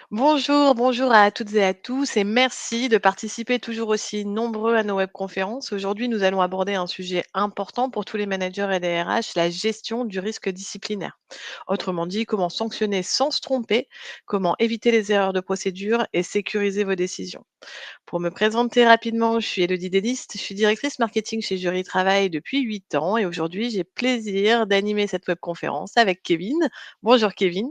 Bonjour, bonjour à toutes et à tous et merci de participer toujours aussi nombreux à nos webconférences. Aujourd'hui, nous allons aborder un sujet important pour tous les managers et les RH, la gestion du risque disciplinaire. Autrement dit, comment sanctionner sans se tromper, comment éviter les erreurs de procédure et sécuriser vos décisions. Pour me présenter rapidement, je suis Elodie Delisle, je suis directrice marketing chez Jury Travail depuis 8 ans et aujourd'hui, j'ai plaisir d'animer cette webconférence avec Kevin. Bonjour Kevin.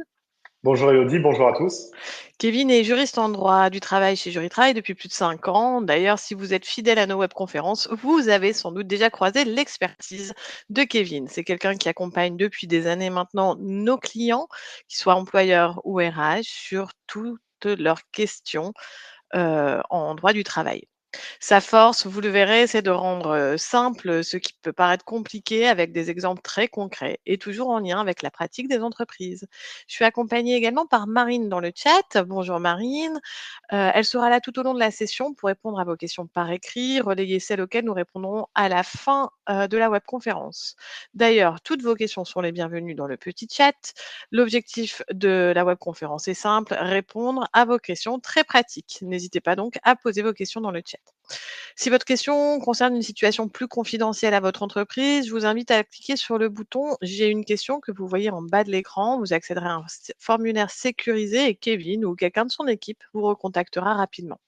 Bonjour Elodie, bonjour à tous. Kevin est juriste en droit du travail chez Jury Travail depuis plus de 5 ans. D'ailleurs, si vous êtes fidèle à nos webconférences, vous avez sans doute déjà croisé l'expertise de Kevin. C'est quelqu'un qui accompagne depuis des années maintenant nos clients, qu'ils soient employeurs ou RH, sur toutes leurs questions en droit du travail. Sa force, vous le verrez, c'est de rendre simple ce qui peut paraître compliqué avec des exemples très concrets et toujours en lien avec la pratique des entreprises. Je suis accompagnée également par Marine dans le chat. Bonjour Marine. Elle sera là tout au long de la session pour répondre à vos questions par écrit, relayer celles auxquelles nous répondrons à la fin de la webconférence. D'ailleurs, toutes vos questions sont les bienvenues dans le petit chat. L'objectif de la webconférence est simple, répondre à vos questions très pratiques. N'hésitez pas donc à poser vos questions dans le chat. Si votre question concerne une situation plus confidentielle à votre entreprise, je vous invite à cliquer sur le bouton «J'ai une question» que vous voyez en bas de l'écran. Vous accéderez à un formulaire sécurisé et Kevin ou quelqu'un de son équipe vous recontactera rapidement.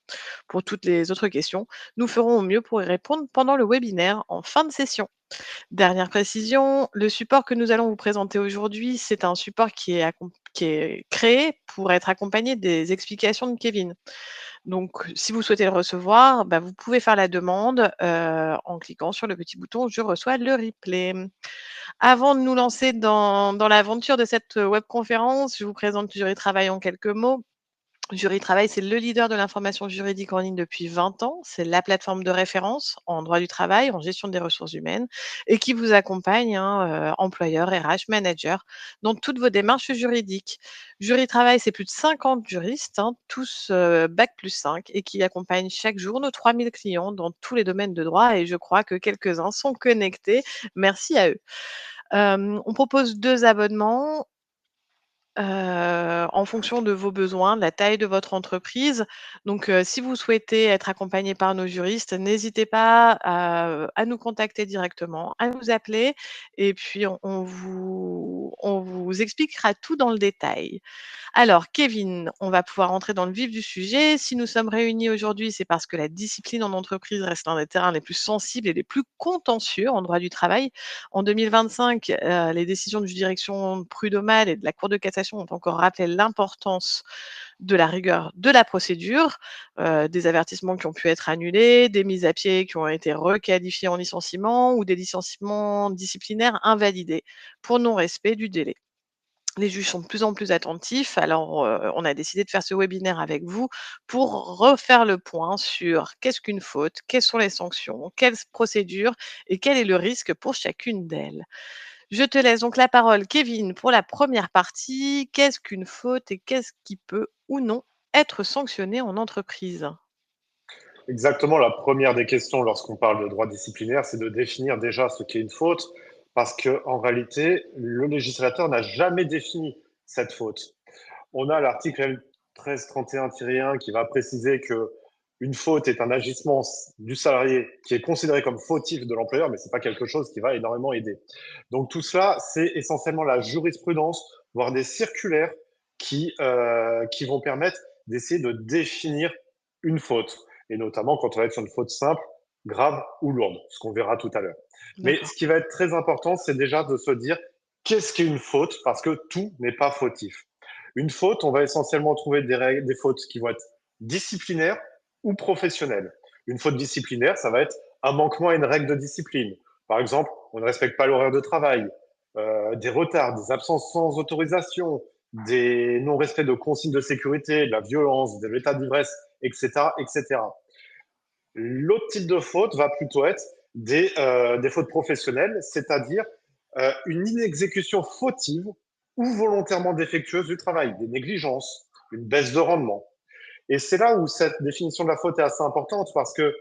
Pour toutes les autres questions, nous ferons au mieux pour y répondre pendant le webinaire en fin de session. Dernière précision, le support que nous allons vous présenter aujourd'hui, c'est un support qui est créé pour être accompagné des explications de Kevin. Donc, si vous souhaitez le recevoir, bah, vous pouvez faire la demande en cliquant sur le petit bouton «Je reçois le replay». Avant de nous lancer dans l'aventure de cette webconférence, je vous présente Jury Travail en quelques mots. Jury Travail, c'est le leader de l'information juridique en ligne depuis 20 ans. C'est la plateforme de référence en droit du travail, en gestion des ressources humaines et qui vous accompagne, hein, employeurs, RH, managers, dans toutes vos démarches juridiques. Jury Travail, c'est plus de 50 juristes, hein, tous bac plus 5 et qui accompagnent chaque jour nos 3000 clients dans tous les domaines de droit et je crois que quelques-uns sont connectés. Merci à eux. On propose 2 abonnements en fonction de vos besoins, de la taille de votre entreprise. Donc, si vous souhaitez être accompagné par nos juristes, n'hésitez pas à nous contacter directement, à nous appeler et puis on vous expliquera tout dans le détail. Alors, Kevin, on va pouvoir entrer dans le vif du sujet. Si nous sommes réunis aujourd'hui, c'est parce que la discipline en entreprise reste l'un des terrains les plus sensibles et les plus contentieux en droit du travail. En 2025, les décisions de juridiction prud'homale et de la Cour de cassation ont encore rappelé l'importance de la rigueur de la procédure, des avertissements qui ont pu être annulés, des mises à pied qui ont été requalifiées en licenciement ou des licenciements disciplinaires invalidés pour non-respect du délai. Les juges sont de plus en plus attentifs. Alors, on a décidé de faire ce webinaire avec vous pour refaire le point sur qu'est-ce qu'une faute, quelles sont les sanctions, quelle procédure et quel est le risque pour chacune d'elles. Je te laisse donc la parole, Kevin, pour la première partie. Qu'est-ce qu'une faute et qu'est-ce qui peut ou non être sanctionné en entreprise? Exactement, la première des questions lorsqu'on parle de droit disciplinaire, c'est de définir déjà ce qu'est une faute, parce qu'en réalité, le législateur n'a jamais défini cette faute. On a l'article L1331-1 qui va préciser que une faute est un agissement du salarié qui est considéré comme fautif de l'employeur, mais ce n'est pas quelque chose qui va énormément aider. Donc tout cela, c'est essentiellement la jurisprudence, voire des circulaires qui vont permettre d'essayer de définir une faute, et notamment quand on va être sur une faute simple, grave ou lourde, ce qu'on verra tout à l'heure. Mais D'accord. ce qui va être très important, c'est déjà de se dire qu'est-ce qu'est une faute, parce que tout n'est pas fautif. Une faute, on va essentiellement trouver des fautes qui vont être disciplinaires ou professionnelles. Une faute disciplinaire, ça va être un manquement à une règle de discipline. Par exemple, on ne respecte pas l'horaire de travail, des retards, des absences sans autorisation, des non-respects de consignes de sécurité, de la violence, de l'état d'ivresse, etc., etc. L'autre type de faute va plutôt être des fautes professionnelles, c'est-à-dire une inexécution fautive ou volontairement défectueuse du travail, des négligences, une baisse de rendement. Et c'est là où cette définition de la faute est assez importante parce que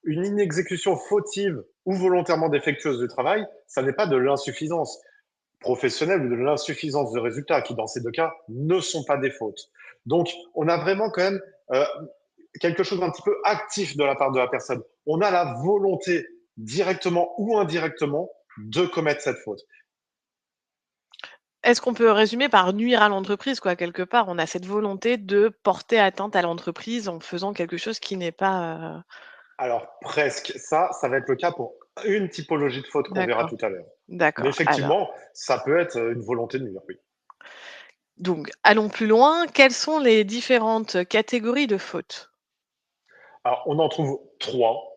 une inexécution fautive ou volontairement défectueuse du travail, ça n'est pas de l'insuffisance. professionnelle ou de l'insuffisance de résultats, qui dans ces deux cas ne sont pas des fautes. Donc, on a vraiment quand même quelque chose d'un petit peu actif de la part de la personne. On a la volonté, directement ou indirectement, de commettre cette faute. Est-ce qu'on peut résumer par nuire à l'entreprise, quoi? Quelque part, on a cette volonté de porter atteinte à l'entreprise en faisant quelque chose qui n'est pas, Alors, presque. Ça va être le cas pour une typologie de faute qu'on verra d'accord, tout à l'heure. Mais d'accord. Alors, effectivement, ça peut être une volonté de nuire, oui. donc allons plus loin. Quelles sont les différentes catégories de fautes? Alors, on en trouve trois.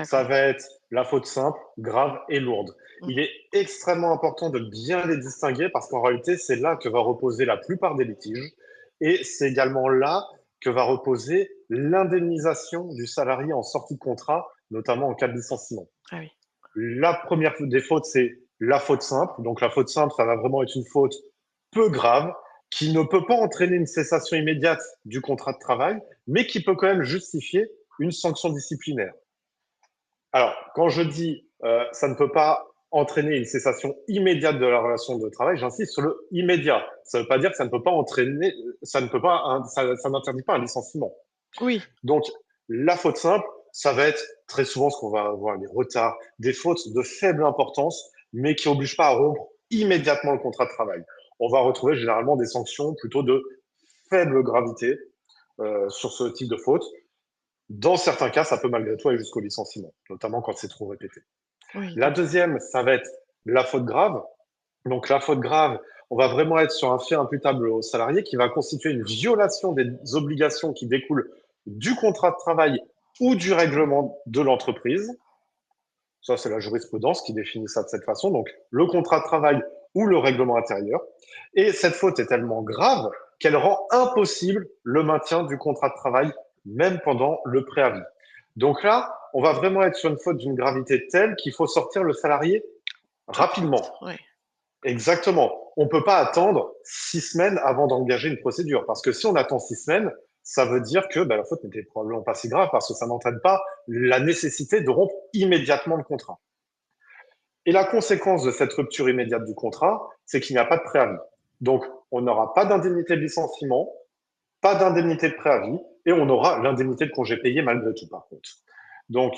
Ça D'accord. va être la faute simple, grave et lourde. Mmh. Il est extrêmement important de bien les distinguer parce qu'en réalité, c'est là que va reposer la plupart des litiges et c'est également là que va reposer l'indemnisation du salarié en sortie de contrat, notamment en cas de licenciement. Ah oui. La première des fautes, c'est la faute simple. Donc la faute simple, ça va vraiment être une faute peu grave qui ne peut pas entraîner une cessation immédiate du contrat de travail, mais qui peut quand même justifier une sanction disciplinaire. Alors, quand je dis ça ne peut pas entraîner une cessation immédiate de la relation de travail, j'insiste sur le immédiat. Ça ne veut pas dire que ça ne peut pas entraîner, ça ne peut pas, ça n'interdit pas un licenciement. Oui, Donc, la faute simple, ça va être très souvent ce qu'on va avoir, les retards, des fautes de faible importance, mais qui n'obligent pas à rompre immédiatement le contrat de travail. On va retrouver généralement des sanctions plutôt de faible gravité sur ce type de faute. Dans certains cas, ça peut malgré tout aller jusqu'au licenciement, notamment quand c'est trop répété. oui, La d'accord. deuxième, ça va être la faute grave. Donc la faute grave, on va vraiment être sur un fait imputable au salarié qui va constituer une violation des obligations qui découlent du contrat de travail ou du règlement de l'entreprise. Ça, c'est la jurisprudence qui définit ça de cette façon. Donc le contrat de travail ou le règlement intérieur. Et cette faute est tellement grave qu'elle rend impossible le maintien du contrat de travail, même pendant le préavis. Donc là, on va vraiment être sur une faute d'une gravité telle qu'il faut sortir le salarié Tout de suite, rapidement. oui. Exactement. On ne peut pas attendre 6 semaines avant d'engager une procédure. Parce que si on attend 6 semaines, ça veut dire que la faute n'était probablement pas si grave parce que ça n'entraîne pas la nécessité de rompre immédiatement le contrat. Et la conséquence de cette rupture immédiate du contrat, c'est qu'il n'y a pas de préavis. Donc, on n'aura pas d'indemnité de licenciement, pas d'indemnité de préavis, et on aura l'indemnité de congé payé malgré tout, par contre. Donc,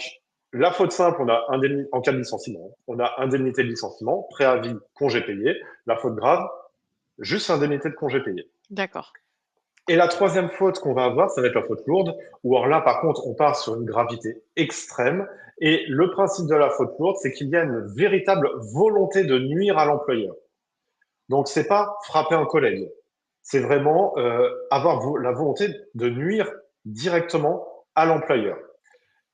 la faute simple, on a en cas de licenciement, on a indemnité de licenciement, préavis, congé payé. La faute grave, juste indemnité de congé payé. D'accord. Et la troisième faute qu'on va avoir, ça va être la faute lourde, où alors là, par contre, on part sur une gravité extrême. Et le principe de la faute lourde, c'est qu'il y a une véritable volonté de nuire à l'employeur. Donc, c'est pas frapper un collègue. C'est vraiment avoir la volonté de nuire directement à l'employeur.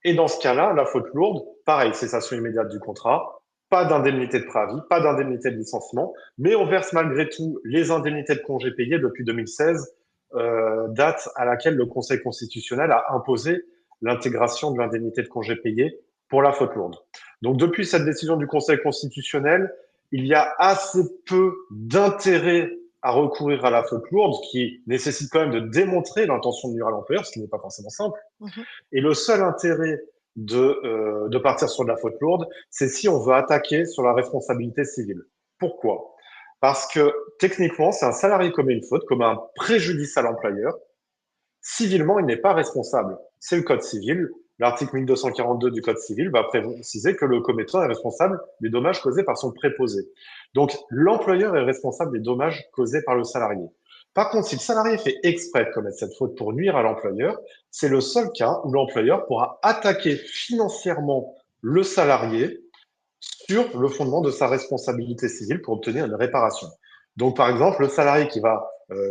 Et dans ce cas-là, la faute lourde, pareil, cessation immédiate du contrat, pas d'indemnité de préavis, pas d'indemnité de licenciement, mais on verse malgré tout les indemnités de congés payés depuis 2016, date à laquelle le Conseil constitutionnel a imposé l'intégration de l'indemnité de congés payés pour la faute lourde. Donc depuis cette décision du Conseil constitutionnel, il y a assez peu d'intérêt à recourir à la faute lourde, qui nécessite quand même de démontrer l'intention de nuire à l'employeur, ce qui n'est pas forcément simple. Mmh. Et le seul intérêt de partir sur de la faute lourde, c'est si on veut attaquer sur la responsabilité civile. Pourquoi? Parce que techniquement, c'est un salarié commet une faute, comme un préjudice à l'employeur. Civilement, il n'est pas responsable. C'est le Code civil. L'article 1242 du Code civil va préciser que le commettant est responsable des dommages causés par son préposé. Donc, l'employeur est responsable des dommages causés par le salarié. Par contre, si le salarié fait exprès de commettre cette faute pour nuire à l'employeur, c'est le seul cas où l'employeur pourra attaquer financièrement le salarié sur le fondement de sa responsabilité civile pour obtenir une réparation. Donc, par exemple, le salarié qui va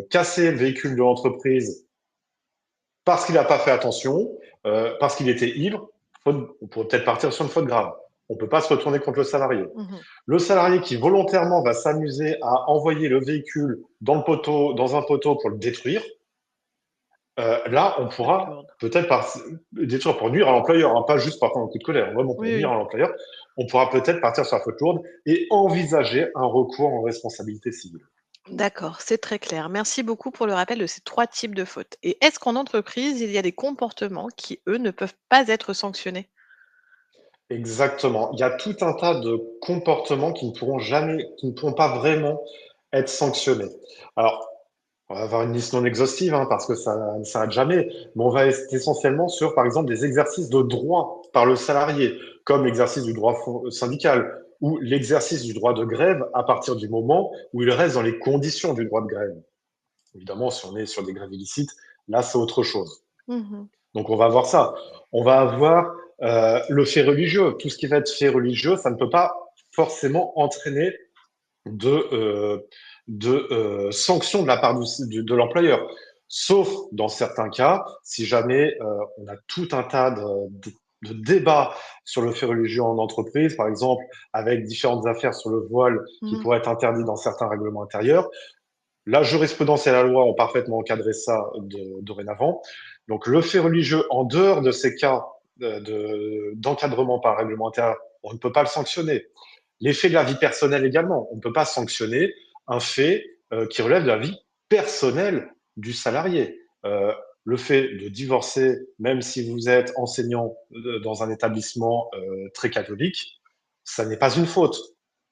casser le véhicule de l'entreprise parce qu'il n'a pas fait attention, parce qu'il était ivre, on pourrait peut-être partir sur une faute grave. On ne peut pas se retourner contre le salarié. Mmh. Le salarié qui volontairement va s'amuser à envoyer le véhicule dans le poteau, dans un poteau pour le détruire, là, on Faute pourra lourde. peut-être détruire pour nuire à l'employeur, hein, pas juste par un coup de colère, vraiment pour Oui, nuire oui. à l'employeur. On pourra peut-être partir sur la faute lourde et envisager un recours en responsabilité civile. D'accord, c'est très clair. Merci beaucoup pour le rappel de ces 3 types de fautes. Et est-ce qu'en entreprise, il y a des comportements qui, eux, ne peuvent pas être sanctionnés? Exactement. Il y a tout un tas de comportements qui ne pourront pas vraiment être sanctionnés. Alors, on va avoir une liste non exhaustive, hein, parce que ça ne s'arrête jamais, mais on va être essentiellement sur, par exemple, des exercices de droit par le salarié, comme l'exercice du droit syndical ou l'exercice du droit de grève à partir du moment où il reste dans les conditions du droit de grève. Évidemment, si on est sur des grèves illicites, là, c'est autre chose. Mhm. Donc, on va avoir ça. On va avoir le fait religieux. Tout ce qui va être fait religieux, ça ne peut pas forcément entraîner de, sanctions de la part de l'employeur. Sauf dans certains cas, si jamais on a tout un tas de débats sur le fait religieux en entreprise, par exemple, avec différentes affaires sur le voile qui Mhm. pourraient être interdites dans certains règlements intérieurs. La jurisprudence et la loi ont parfaitement encadré ça dorénavant. Donc, le fait religieux, en dehors de ces cas d'encadrement par règlement intérieur, on ne peut pas le sanctionner. Les faits de la vie personnelle également. On ne peut pas sanctionner un fait qui relève de la vie personnelle du salarié. Le fait de divorcer, même si vous êtes enseignant dans un établissement très catholique, ça n'est pas une faute,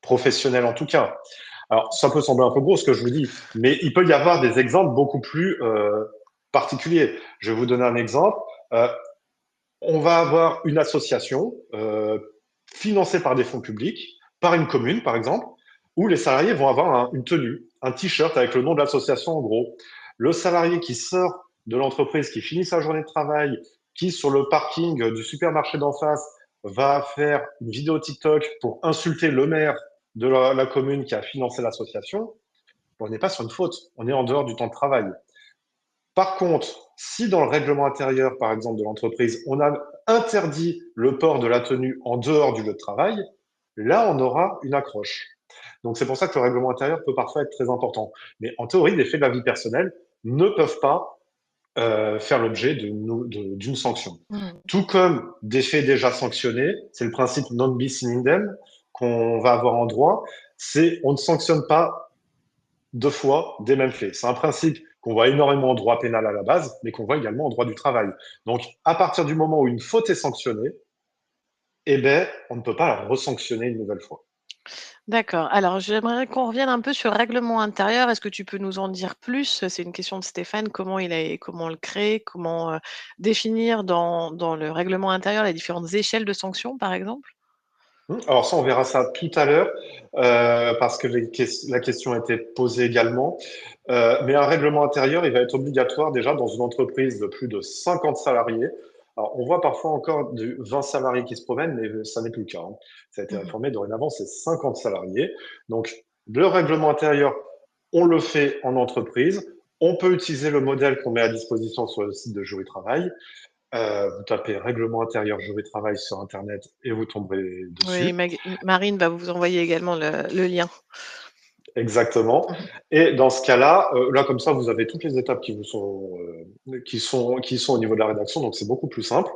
professionnelle en tout cas. Alors, ça peut sembler un peu gros ce que je vous dis, mais il peut y avoir des exemples beaucoup plus particuliers. Je vais vous donner un exemple. Euh, on va avoir une association financée par des fonds publics, par une commune par exemple, où les salariés vont avoir une tenue, un t-shirt avec le nom de l'association en gros. Le salarié qui sort de l'entreprise, qui finit sa journée de travail, qui sur le parking du supermarché d'en face va faire une vidéo TikTok pour insulter le maire de la commune qui a financé l'association, on n'est pas sur une faute, on est en dehors du temps de travail. Par contre, si dans le règlement intérieur, par exemple, de l'entreprise, on a interdit le port de la tenue en dehors du lieu de travail, là, on aura une accroche. Donc, c'est pour ça que le règlement intérieur peut parfois être très important. Mais en théorie, les faits de la vie personnelle ne peuvent pas faire l'objet d'une sanction. Mhm. Tout comme des faits déjà sanctionnés, c'est le principe non bis in idem qu'on va avoir en droit, c'est on ne sanctionne pas deux fois des mêmes faits. C'est un principe qu'on voit énormément en droit pénal à la base, mais qu'on voit également en droit du travail. Donc, à partir du moment où une faute est sanctionnée, eh ben, on ne peut pas la resanctionner une nouvelle fois. D'accord. Alors, j'aimerais qu'on revienne un peu sur le règlement intérieur. Est-ce que tu peux nous en dire plus? C'est une question de Stéphane. Comment le créer? Comment définir dans le règlement intérieur les différentes échelles de sanctions, par exemple? Alors ça, on verra ça tout à l'heure, parce que la question a été posée également. Mais un règlement intérieur, il va être obligatoire déjà dans une entreprise de plus de 50 salariés. Alors, on voit parfois encore 20 salariés qui se promènent, mais ça n'est plus le cas, hein. Ça a été Mhm. réformé, dorénavant, c'est 50 salariés. Donc, le règlement intérieur, on le fait en entreprise. On peut utiliser le modèle qu'on met à disposition sur le site de Jury Travail. Vous tapez règlement intérieur Jury Travail sur Internet et vous tomberez Oui, dessus. Marine va vous envoyer également le lien. Exactement. Mhm. Et dans ce cas-là, là comme ça, vous avez toutes les étapes qui sont au niveau de la rédaction, donc c'est beaucoup plus simple.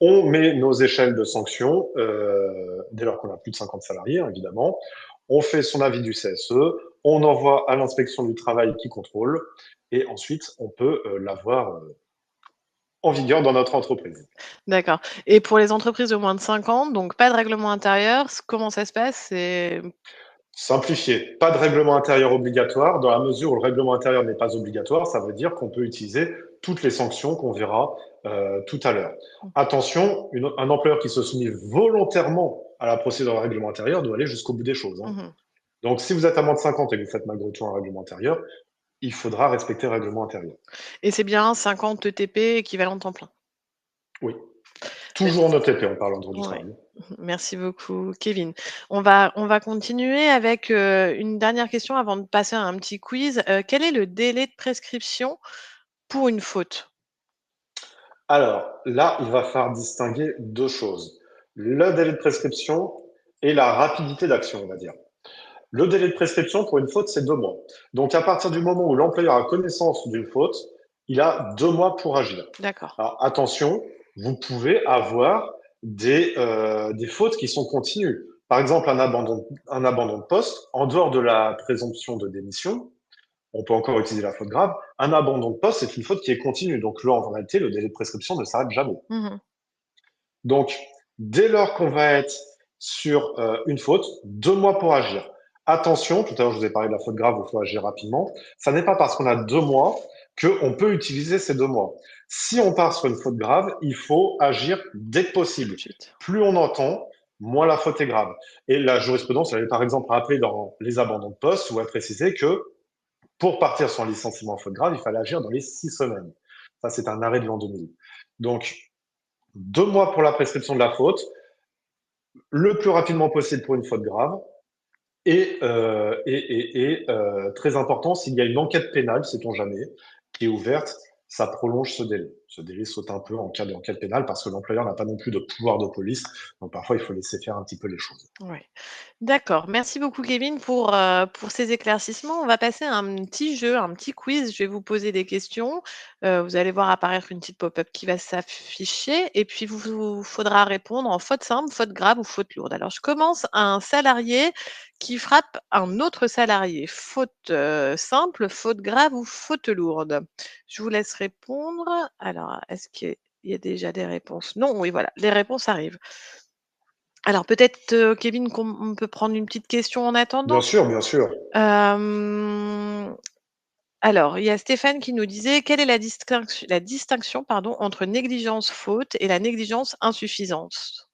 On met nos échelles de sanctions dès lors qu'on a plus de 50 salariés, hein, évidemment. On fait son avis du CSE, on envoie à l'inspection du travail qui contrôle, et ensuite on peut l'avoir en vigueur dans notre entreprise. D'accord. Et pour les entreprises de moins de 50, donc pas de règlement intérieur, comment ça se passe? Simplifié, pas de règlement intérieur obligatoire. Dans la mesure où le règlement intérieur n'est pas obligatoire, ça veut dire qu'on peut utiliser toutes les sanctions qu'on verra tout à l'heure. Attention, un employeur qui se soumet volontairement à la procédure de règlement intérieur doit aller jusqu'au bout des choses, hein. Mhm. Donc, si vous êtes à moins de 50 et que vous faites malgré tout un règlement intérieur, il faudra respecter le règlement intérieur. Et c'est bien 50 ETP équivalent temps plein. Oui, toujours en ETP en parlant de droit du Ouais. travail. Merci beaucoup, Kevin. On va continuer avec une dernière question avant de passer à un petit quiz. Quel est le délai de prescription pour une faute? Alors, là, il va falloir distinguer deux choses. Le délai de prescription et la rapidité d'action, on va dire. Le délai de prescription pour une faute, c'est 2 mois. Donc, à partir du moment où l'employeur a connaissance d'une faute, il a 2 mois pour agir. D'accord. Alors, attention, vous pouvez avoir des fautes qui sont continues. Par exemple, un abandon de poste, en dehors de la présomption de démission, on peut encore utiliser la faute grave. Un abandon de poste, c'est une faute qui est continue. Donc là, en réalité, le délai de prescription ne s'arrête jamais. Mhm. Donc, Dès lors qu'on va être sur une faute, 2 mois pour agir. Attention, tout à l'heure je vous ai parlé de la faute grave où il faut agir rapidement. Ça n'est pas parce qu'on a 2 mois qu'on peut utiliser ces 2 mois. Si on part sur une faute grave, il faut agir dès que Tout de possible. suite. Plus on entend, moins la faute est grave. Et la jurisprudence, elle est par exemple rappelée dans les abandons de poste où elle précisait que pour partir sur un licenciement en faute grave, il fallait agir dans les 6 semaines. Ça, c'est un arrêt de l'an 2000. Donc, 2 mois pour la prescription de la faute, le plus rapidement possible pour une faute grave. Très important, s'il y a une enquête pénale, sait-on jamais, qui est ouverte, ça prolonge ce délai. Ce délai saute un peu en cas d'enquête pénale parce que l'employeur n'a pas non plus de pouvoir de police. Donc parfois, il faut laisser faire un petit peu les choses. Ouais. D'accord. Merci beaucoup Kevin pour ces éclaircissements. On va passer à un petit jeu, un petit quiz. Je vais vous poser des questions. Vous allez voir apparaître une petite pop-up qui va s'afficher et puis vous faudra répondre en faute simple, faute grave ou faute lourde. Alors je commence. Un salarié qui frappe un autre salarié. Faute simple, faute grave ou faute lourde. Je vous laisse répondre. Alors, est-ce qu'il y a déjà des réponses? Non, oui, voilà, les réponses arrivent. Alors peut-être, Kevin, qu'on peut prendre une petite question en Bien attendant? sûr, bien sûr. Alors, il y a Stéphane qui nous disait: «Quelle est la distinction, pardon, entre négligence faute et la négligence insuffisance?»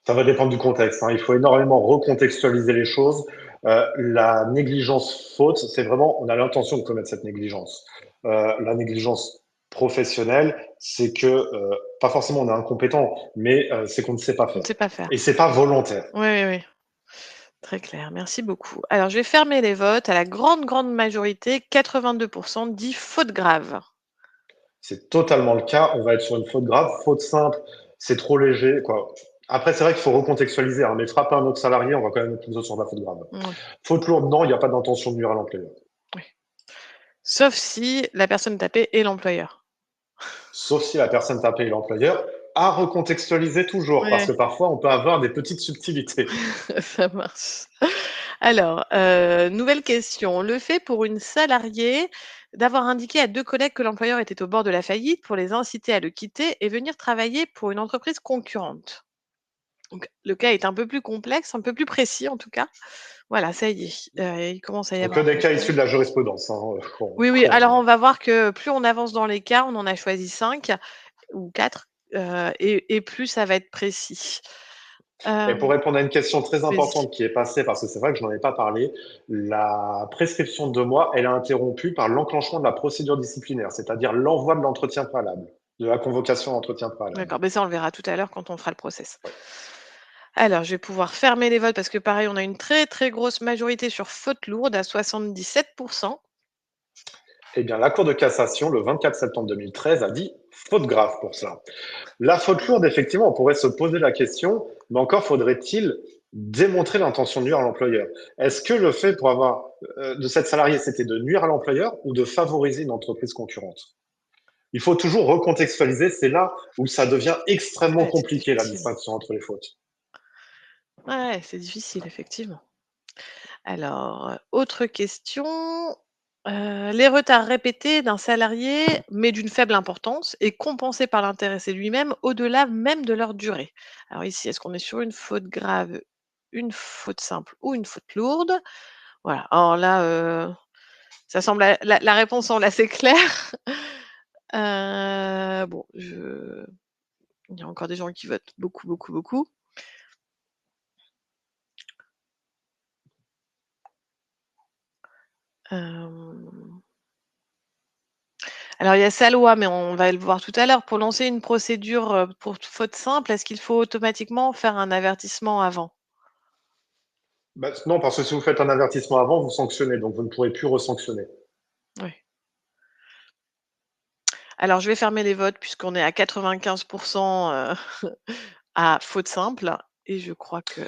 Ça va dépendre du contexte, hein. Il faut énormément recontextualiser les choses. La négligence faute, c'est vraiment, on a l'intention de commettre cette négligence. La négligence professionnelle, c'est que, pas forcément on est incompétent, mais c'est qu'on ne sait pas On ne faire. sait pas faire. Et c'est pas volontaire. Oui, oui, oui. Très clair, merci beaucoup. Alors je vais fermer les votes. À la grande, grande majorité, 82 dit faute grave. C'est totalement le cas. On va être sur une faute grave. Faute simple, c'est trop léger, quoi. Après, c'est vrai qu'il faut recontextualiser, hein, mais frapper un autre salarié, on va quand même être plutôt sur la faute grave. Oui, Faute lourde, non, il n'y a pas d'intention de nuire à l'employeur. oui. Sauf si la personne tapée est l'employeur. Sauf si la personne tapée est l'employeur, à recontextualiser toujours, parce Ouais. que parfois on peut avoir des petites subtilités. Ça marche. Alors, nouvelle question. Le fait pour une salariée d'avoir indiqué à 2 collègues que l'employeur était au bord de la faillite pour les inciter à le quitter et venir travailler pour une entreprise concurrente. Donc le cas est un peu plus complexe, un peu plus précis en tout cas. Voilà, ça y est, il commence à y Donc que avoir des des cas issus choses. de la jurisprudence, hein, Oui, oui, alors on va voir que plus on avance dans les cas, on en a choisi 5 ou 4, et plus ça va être précis. Et pour Hem, répondre à une question très Vas-y. importante qui est passée, parce que c'est vrai que je n'en ai pas parlé, la prescription de 2 mois, elle est interrompue par l'enclenchement de la procédure disciplinaire, c'est-à-dire l'envoi de l'entretien préalable, de la convocation à l'entretien préalable. D'accord, mais ça on le verra tout à l'heure quand on fera le process. Ouais. Alors, je vais pouvoir fermer les votes parce que pareil, on a une très, très grosse majorité sur faute lourde à 77. Eh bien, la Cour de cassation, le 24 septembre 2013, a dit faute grave pour ça. La faute lourde, effectivement, on pourrait se poser la question, mais encore faudrait-il démontrer l'intention de nuire à l'employeur. Est-ce que le fait pour avoir de cette salariée, c'était de nuire à l'employeur ou de favoriser une entreprise concurrente? Il faut toujours recontextualiser, c'est là où ça devient extrêmement Ouais, c'est compliqué, la difficile. distinction entre les fautes. Ouais, c'est difficile, effectivement. Alors, autre question. Les retards répétés d'un salarié, mais d'une faible importance, et compensés par l'intéressé lui-même au-delà même de leur durée. Alors ici, est-ce qu'on est sur une faute grave, une faute simple ou une faute lourde? Voilà. Alors là, ça semble la réponse semble assez claire. Bon, il y a encore des gens qui votent beaucoup, beaucoup, beaucoup. Hem, alors il y a sa loi, mais on va le voir tout à l'heure. Pour lancer une procédure, pour faute simple, est-ce qu'il faut automatiquement faire un avertissement avant? Bah, non, parce que si vous faites un avertissement avant, vous sanctionnez, donc vous ne pourrez plus resanctionner. Oui. Alors je vais fermer les votes puisqu'on est à 95 à faute simple et je crois que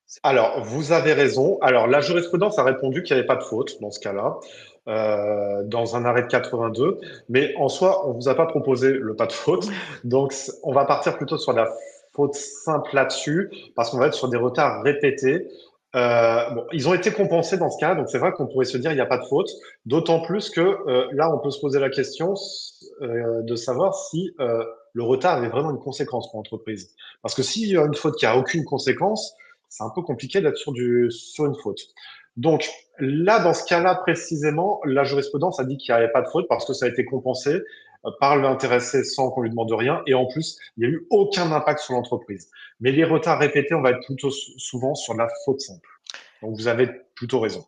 c'est Alors, vous avez raison. Alors, la jurisprudence a répondu qu'il n'y avait pas de faute dans ce cas-là, dans un arrêt de 82. Mais en soi, on vous a pas proposé le pas de faute. Donc, on va partir plutôt sur la faute simple là-dessus, parce qu'on va être sur des retards répétés. Bon, ils ont été compensés dans ce cas, donc c'est vrai qu'on pourrait se dire il n'y a pas de faute, d'autant plus que là, on peut se poser la question de savoir si le retard avait vraiment une conséquence pour l'entreprise. Parce que s'il y a une faute qui a aucune conséquence, c'est un peu compliqué d'être sur une faute. Donc là, dans ce cas-là précisément, la jurisprudence a dit qu'il n'y avait pas de faute parce que ça a été compensé par l'intéressé sans qu'on lui demande rien, et en plus, il n'y a eu aucun impact sur l'entreprise. Mais les retards répétés, on va être plutôt souvent sur la faute simple. Donc vous avez plutôt raison.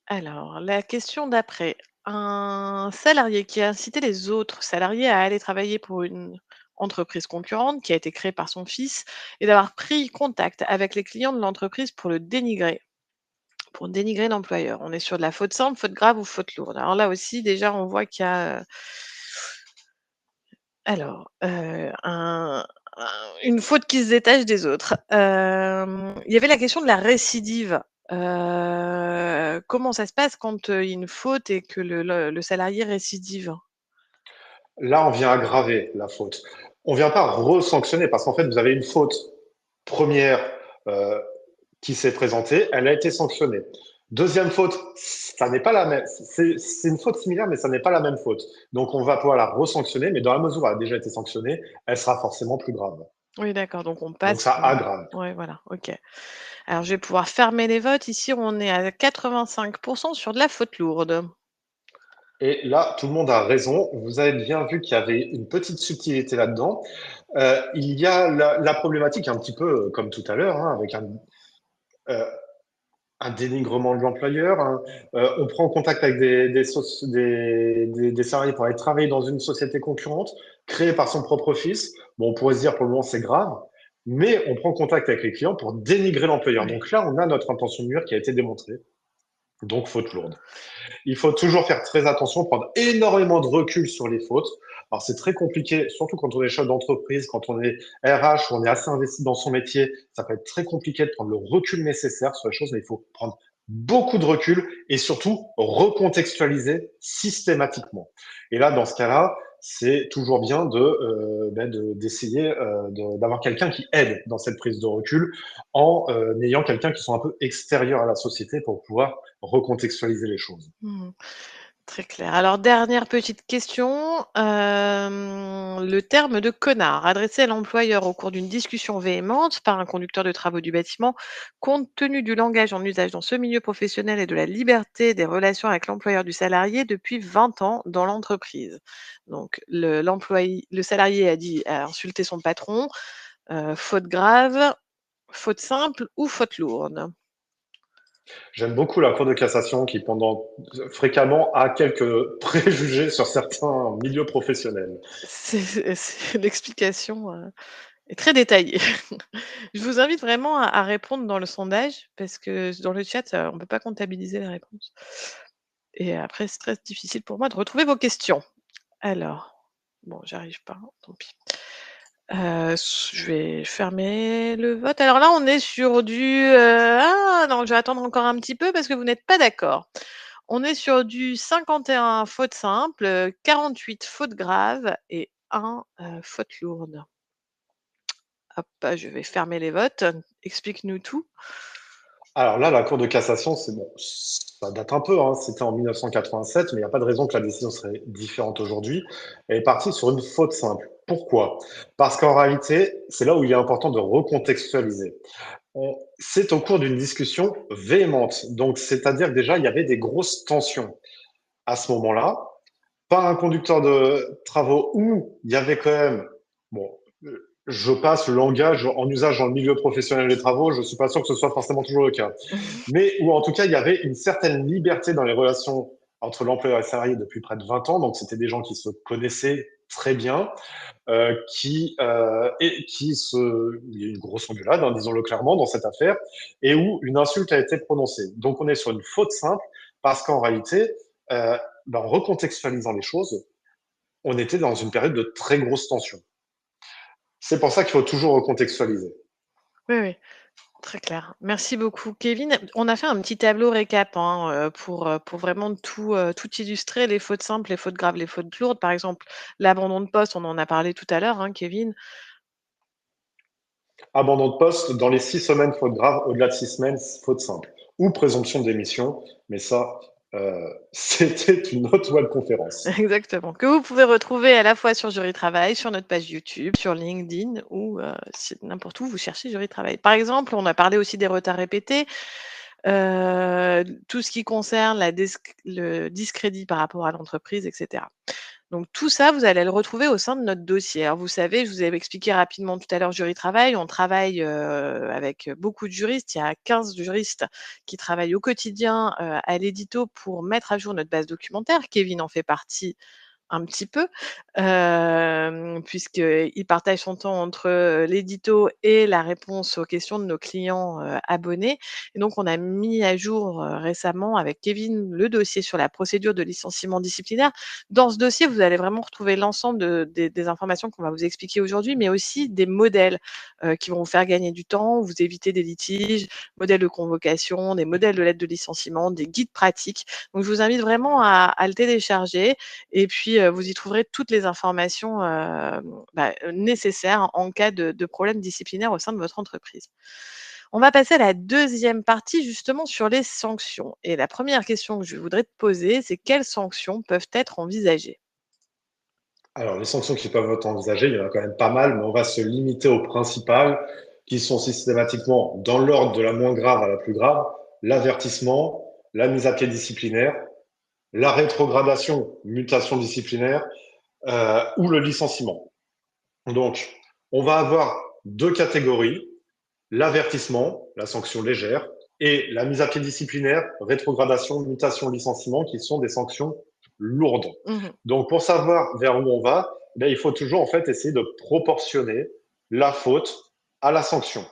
Alors, la question d'après. Un salarié qui a incité les autres salariés à aller travailler pour une entreprise concurrente qui a été créée par son fils et d'avoir pris contact avec les clients de l'entreprise pour dénigrer l'employeur. On est sur de la faute simple, faute grave ou faute lourde. Alors là aussi, déjà, on voit qu'il y a une faute qui se détache des autres. Il y avait la question de la récidive. Comment ça se passe quand il y a une faute et que le salarié récidive? Là, on vient aggraver la faute. On vient pas resanctionner parce qu'en fait, vous avez une faute première euh, qui s'est présentée, elle a été sanctionnée. Deuxième faute, ça n'est pas la même. C'est une faute similaire, mais ça n'est pas la même faute. Donc, on va pouvoir la resanctionner, mais dans la mesure où elle a déjà été sanctionnée, elle sera forcément plus grave. Oui, d'accord, donc on Donc, passe. ça aggrave. Ouais, voilà, ok. Alors, je vais pouvoir fermer les votes. Ici, on est à 85% sur de la faute lourde. Et là, tout le monde a raison. Vous avez bien vu qu'il y avait une petite subtilité là-dedans. Il y a la problématique un petit peu comme tout à l'heure, hein, avec euh, un dénigrement de l'employeur. On prend contact avec des salariés pour aller travailler dans une société concurrente créée par son propre fils. Bon, on pourrait se dire pour le moment c'est grave, mais on prend contact avec les clients pour dénigrer l'employeur. Ouais. Donc là, on a notre intention de nuire qui a été démontrée. Donc faute lourde. Il faut toujours faire très attention, prendre énormément de recul sur les fautes. Alors c'est très compliqué, surtout quand on est chef d'entreprise, quand on est RH, ou on est assez investi dans son métier, ça peut être très compliqué de prendre le recul nécessaire sur les choses, mais il faut prendre beaucoup de recul et surtout recontextualiser systématiquement. Et là, dans ce cas-là, c'est toujours bien d'essayer d'avoir quelqu'un qui aide dans cette prise de recul en ayant quelqu'un qui soit un peu extérieur à la société pour pouvoir recontextualiser les choses. Mmh. Très clair. Alors, dernière petite question. Le terme de connard adressé à l'employeur au cours d'une discussion véhémente par un conducteur de travaux du bâtiment, compte tenu du langage en usage dans ce milieu professionnel et de la liberté des relations avec l'employeur du salarié depuis 20 ans dans l'entreprise. Donc, le salarié a insulté son patron, faute grave, faute simple ou faute lourde. J'aime beaucoup la Cour de cassation qui, pendant fréquemment, a quelques préjugés sur certains milieux professionnels. L'explication est très détaillée. Je vous invite vraiment à répondre dans le sondage parce que dans le chat, on ne peut pas comptabiliser les réponses. Et après, c'est très difficile pour moi de retrouver vos questions. Alors, bon, j'arrive pas, tant pis. Je vais fermer le vote. Alors là, on est sur du... Ah non, je vais attendre encore un petit peu parce que vous n'êtes pas d'accord. On est sur du 51 fautes simples, 48 fautes graves et 1 faute lourde. Hop, je vais fermer les votes. Explique-nous tout. Alors là, la Cour de cassation, c'est bon, ça date un peu, hein, c'était en 1987, mais il n'y a pas de raison que la décision serait différente aujourd'hui. Elle est partie sur une faute simple. Pourquoi? Parce qu'en réalité, c'est là où il est important de recontextualiser. C'est au cours d'une discussion véhémente. Donc, c'est-à-dire que déjà, il y avait des grosses tensions à ce moment-là. Pas un conducteur de travaux où il y avait quand même, bon, je passe le langage en usage dans le milieu professionnel des travaux, je suis pas sûr que ce soit forcément toujours le cas. Mais où en tout cas, il y avait une certaine liberté dans les relations entre l'employeur et le salarié depuis près de 20 ans. Donc, c'était des gens qui se connaissaient très bien, il y a eu une grosse engueulade, hein, disons-le clairement, dans cette affaire, et où une insulte a été prononcée. Donc, on est sur une faute simple parce qu'en réalité, en recontextualisant les choses, on était dans une période de très grosse tension. C'est pour ça qu'il faut toujours recontextualiser. Oui, oui, très clair. Merci beaucoup, Kevin. On a fait un petit tableau récap hein, pour vraiment tout illustrer, les fautes simples, les fautes graves, les fautes lourdes. Par exemple, l'abandon de poste, on en a parlé tout à l'heure, hein, Kevin. Abandon de poste dans les 6 semaines, faute grave. Au-delà de 6 semaines, faute simple. Ou présomption de démission. Mais ça, c'était une autre webconférence. Exactement. Que vous pouvez retrouver à la fois sur Jury Travail, sur notre page YouTube, sur LinkedIn ou n'importe où vous cherchez Jury Travail. Par exemple, on a parlé aussi des retards répétés. Tout ce qui concerne le discrédit par rapport à l'entreprise, etc. Donc tout ça, vous allez le retrouver au sein de notre dossier. Alors vous savez, je vous avais expliqué rapidement tout à l'heure Jury Travail. On travaille avec beaucoup de juristes. Il y a 15 juristes qui travaillent au quotidien à l'édito pour mettre à jour notre base documentaire. Kevin en fait partie un petit peu, puisqu'il partage son temps entre l'édito et la réponse aux questions de nos clients abonnés. Et donc, on a mis à jour récemment avec Kevin le dossier sur la procédure de licenciement disciplinaire. Dans ce dossier, vous allez vraiment retrouver l'ensemble des informations qu'on va vous expliquer aujourd'hui, mais aussi des modèles qui vont vous faire gagner du temps, vous éviter des litiges, modèles de convocation, des modèles de lettres de licenciement, des guides pratiques. Donc, je vous invite vraiment à le télécharger et puis, vous y trouverez toutes les informations nécessaires en cas de problème disciplinaire au sein de votre entreprise. On va passer à la deuxième partie, justement, sur les sanctions. Et la première question que je voudrais te poser, c'est quelles sanctions peuvent être envisagées? Alors, les sanctions qui peuvent être envisagées, il y en a quand même pas mal, mais on va se limiter aux principales, qui sont systématiquement dans l'ordre de la moins grave à la plus grave: l'avertissement, la mise à pied disciplinaire, la rétrogradation, mutation disciplinaire, ou le licenciement. Donc, on va avoir deux catégories: l'avertissement, la sanction légère, et la mise à pied disciplinaire, rétrogradation, mutation, licenciement, qui sont des sanctions lourdes. Mmh. Donc, pour savoir vers où on va, ben, il faut toujours en fait essayer de proportionner la faute à la sanction.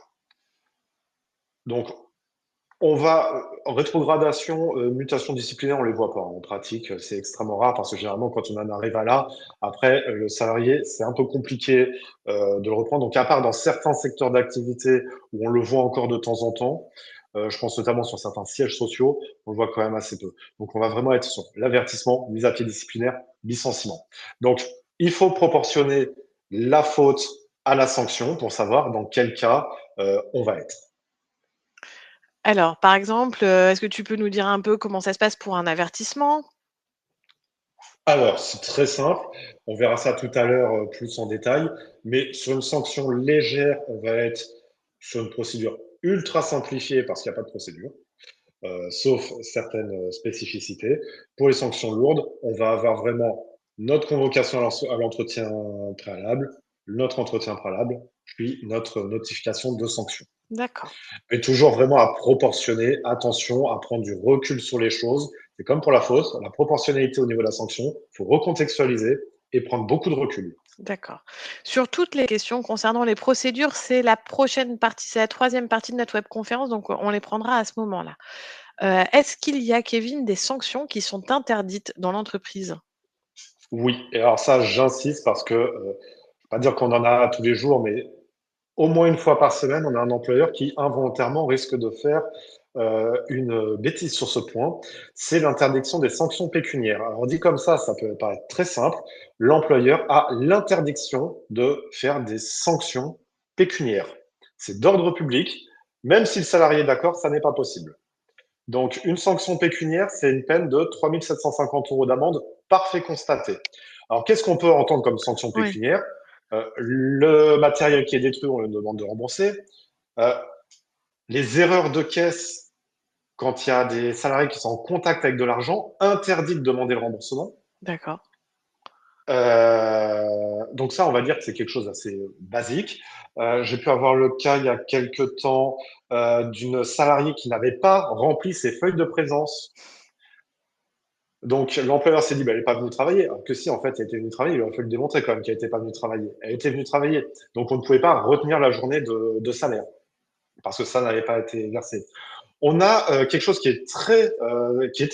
Donc, on va en rétrogradation, mutation disciplinaire, on les voit pas en pratique, c'est extrêmement rare parce que généralement quand on en arrive à là, après, le salarié, c'est un peu compliqué, de le reprendre. Donc à part dans certains secteurs d'activité où on le voit encore de temps en temps, je pense notamment sur certains sièges sociaux, on le voit quand même assez peu. Donc on va vraiment être sur l'avertissement, mise à pied disciplinaire, licenciement. Donc il faut proportionner la faute à la sanction pour savoir dans quel cas, on va être. Alors, par exemple, est-ce que tu peux nous dire un peu comment ça se passe pour un avertissement? Alors, c'est très simple. On verra ça tout à l'heure plus en détail. Mais sur une sanction légère, on va être sur une procédure ultra simplifiée parce qu'il n'y a pas de procédure, sauf certaines spécificités. Pour les sanctions lourdes, on va avoir vraiment notre convocation à l'entretien préalable, notre entretien préalable, puis notre notification de sanction. D'accord. Mais toujours vraiment à proportionner, attention, à prendre du recul sur les choses. C'est comme pour la faute, la proportionnalité au niveau de la sanction, il faut recontextualiser et prendre beaucoup de recul. D'accord. Sur toutes les questions concernant les procédures, c'est la prochaine partie, c'est la troisième partie de notre webconférence, donc on les prendra à ce moment-là. Est-ce qu'il y a, Kevin, des sanctions qui sont interdites dans l'entreprise? Oui, et alors ça, j'insiste parce que, je ne vais pas dire qu'on en a tous les jours, mais au moins une fois par semaine, on a un employeur qui involontairement risque de faire une bêtise sur ce point. C'est l'interdiction des sanctions pécuniaires. Alors dit comme ça peut paraître très simple. L'employeur a l'interdiction de faire des sanctions pécuniaires. C'est d'ordre public. Même si le salarié est d'accord, ça n'est pas possible. Donc, une sanction pécuniaire, c'est une peine de 3 750 euros d'amende par fait constaté. Alors, qu'est-ce qu'on peut entendre comme sanction Oui, pécuniaire? Le matériel qui est détruit, on le demande de rembourser. Euh, les erreurs de caisse, quand il y a des salariés qui sont en contact avec de l'argent, interdit de demander le remboursement. d'accord. Donc ça, on va dire que c'est quelque chose d'assez basique. J'ai pu avoir le cas il y a quelques temps d'une salariée qui n'avait pas rempli ses feuilles de présence. Donc l'employeur s'est dit, bah, elle n'est pas venue travailler. Alors que si, en fait, elle était venue travailler, il aurait fallu le démontrer quand même qu'elle n'était pas venue travailler. Elle était venue travailler. Donc on ne pouvait pas retenir la journée de salaire parce que ça n'avait pas été versé. On a quelque chose qui était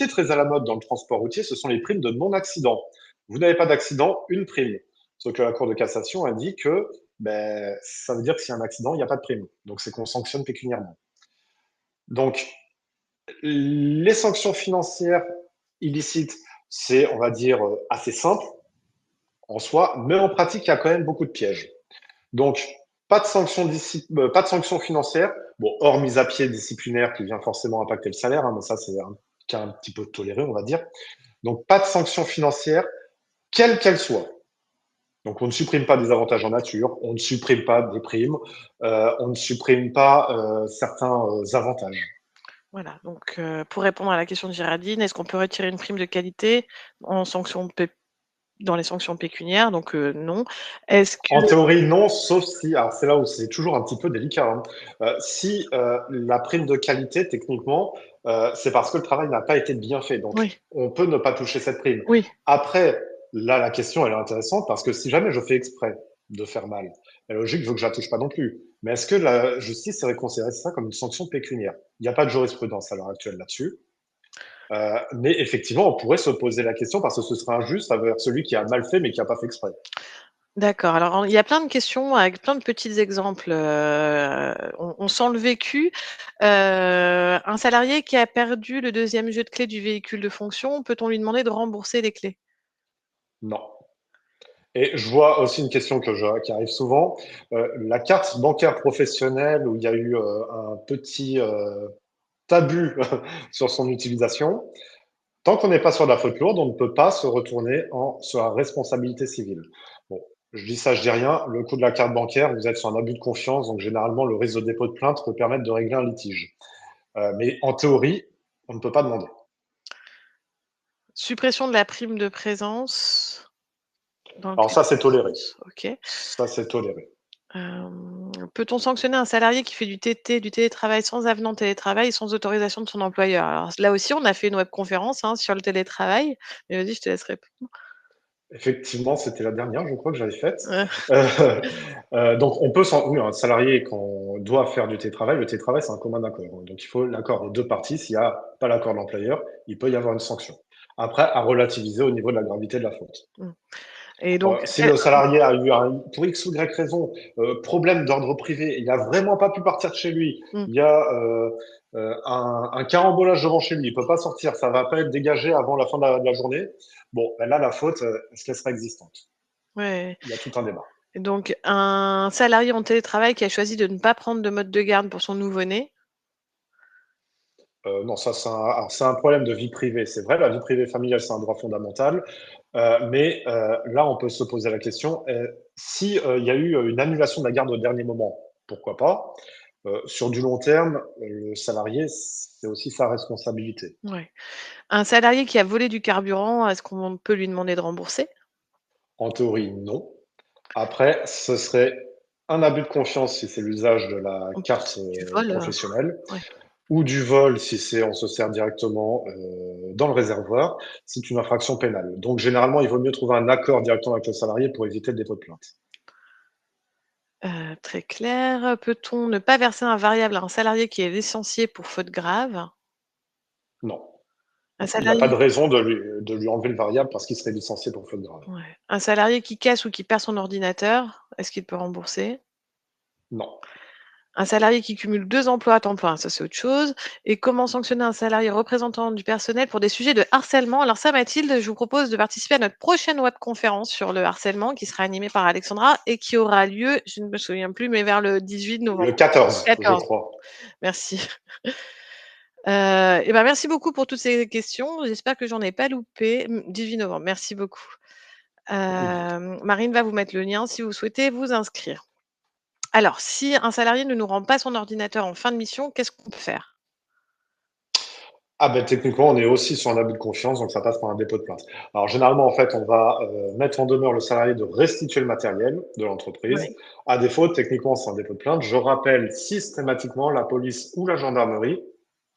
très à la mode dans le transport routier, ce sont les primes de non-accident. Vous n'avez pas d'accident, une prime. Sauf que la Cour de cassation a dit que ben, ça veut dire que s'il y a un accident, il n'y a pas de prime. Donc c'est qu'on sanctionne pécuniairement. Donc les sanctions financières illicites, c'est, on va dire, assez simple en soi, mais en pratique, il y a quand même beaucoup de pièges. Donc, pas de sanction financière, bon, hors mise à pied disciplinaire qui vient forcément impacter le salaire, hein, mais ça, c'est un cas un petit peu toléré, on va dire. Donc, pas de sanction financière, quelle qu'elle soit. Donc, on ne supprime pas des avantages en nature, on ne supprime pas des primes, on ne supprime pas certains avantages. Voilà, donc pour répondre à la question de Géraldine, est-ce qu'on peut retirer une prime de qualité en sanction dans les sanctions pécuniaires? Donc non. Est-ce En que théorie, non, sauf si, alors c'est là où c'est toujours un petit peu délicat, hein. Si la prime de qualité, techniquement, c'est parce que le travail n'a pas été bien fait. Donc, oui, on peut ne pas toucher cette prime. oui, Après, là, la question, elle est intéressante parce que si jamais je fais exprès de faire mal, la logique veut que je la touche pas non plus. Mais est-ce que la justice aurait considéré ça comme une sanction pécuniaire? Il n'y a pas de jurisprudence à l'heure actuelle là-dessus. Mais effectivement, on pourrait se poser la question parce que ce serait injuste envers celui qui a mal fait mais qui n'a pas fait exprès. d'accord. Alors il y a plein de questions avec plein de petits exemples. On sent le vécu. Un salarié qui a perdu le deuxième jeu de clé du véhicule de fonction, peut-on lui demander de rembourser les clés? Non. Et je vois aussi une question qui arrive souvent. La carte bancaire professionnelle, où il y a eu un petit tabou sur son utilisation, tant qu'on n'est pas sur de la faute lourde, on ne peut pas se retourner sur la responsabilité civile. Bon, je dis ça, je dis rien. Le coût de la carte bancaire, vous êtes sur un abus de confiance, donc généralement, le risque de dépôt de plainte peut permettre de régler un litige. Mais en théorie, on ne peut pas demander. Suppression de la prime de présence dans le Alors cas ça, c'est toléré. d'absence. OK. Ça, c'est toléré. Peut-on sanctionner un salarié qui fait du télétravail sans avenant télétravail et sans autorisation de son employeur? Alors là aussi, on a fait une webconférence, hein, sur le télétravail, mais vas-y, je te laisse répondre. Effectivement, c'était la dernière, je crois, que j'avais faite. Heu, Euh, donc, oui, un salarié, quand on doit faire du télétravail, le télétravail, c'est un commun accord. Donc, il faut l'accord des deux parties. S'il n'y a pas l'accord de l'employeur, il peut y avoir une sanction. Après, à relativiser au niveau de la gravité de la faute. mmh et donc Si le salarié a eu, pour X ou Y raison, problème d'ordre privé, il n'a vraiment pas pu partir de chez lui, mmh, il y a un carambolage devant chez lui, il ne peut pas sortir, ça ne va pas être dégagé avant la fin de la journée, bon, ben là, la faute, est-ce qu'elle sera existante? ouais Il y a tout un débat. et donc un salarié en télétravail qui a choisi de ne pas prendre de mode de garde pour son nouveau-né. Non, ça, c'est un problème de vie privée. C'est vrai, la vie privée familiale, c'est un droit fondamental. Mais là, on peut se poser la question, si il y a eu une annulation de la garde au dernier moment, pourquoi pas? Sur du long terme, le salarié, c'est aussi sa responsabilité. Ouais. Un salarié qui a volé du carburant, est-ce qu'on peut lui demander de rembourser? En théorie, non. Après, ce serait un abus de confiance si c'est l'usage de la On peut carte du vol, professionnelle, ouais. ou du vol si c'est on se sert directement dans le réservoir, c'est une infraction pénale. Donc généralement, il vaut mieux trouver un accord directement avec le salarié pour éviter le dépôt de plainte. Très clair. Peut-on ne pas verser un variable à un salarié qui est licencié pour faute grave? Non. Un Il n'y a pas de salarié raison de lui enlever le variable parce qu'il serait licencié pour faute grave. Ouais. Un salarié qui casse ou qui perd son ordinateur, est-ce qu'il peut rembourser? Non. Un salarié qui cumule 2 emplois à temps plein, ça c'est autre chose. Et comment sanctionner un salarié représentant du personnel pour des sujets de harcèlement? Alors ça, Mathilde, je vous propose de participer à notre prochaine webconférence sur le harcèlement qui sera animée par Alexandra et qui aura lieu, je ne me souviens plus, mais vers le 18 Le novembre. 14, je 14, crois. merci. Et ben, merci beaucoup pour toutes ces questions. J'espère que j'en ai pas loupé. 18 novembre, merci beaucoup. Oui. Marine va vous mettre le lien si vous souhaitez vous inscrire. Alors, si un salarié ne nous rend pas son ordinateur en fin de mission, qu'est-ce qu'on peut faire? Ah ben techniquement, on est aussi sur un abus de confiance, donc ça passe par un dépôt de plainte. Alors généralement, en fait, on va mettre en demeure le salarié de restituer le matériel de l'entreprise. Ouais. À défaut, techniquement, c'est un dépôt de plainte. Je rappelle systématiquement, la police ou la gendarmerie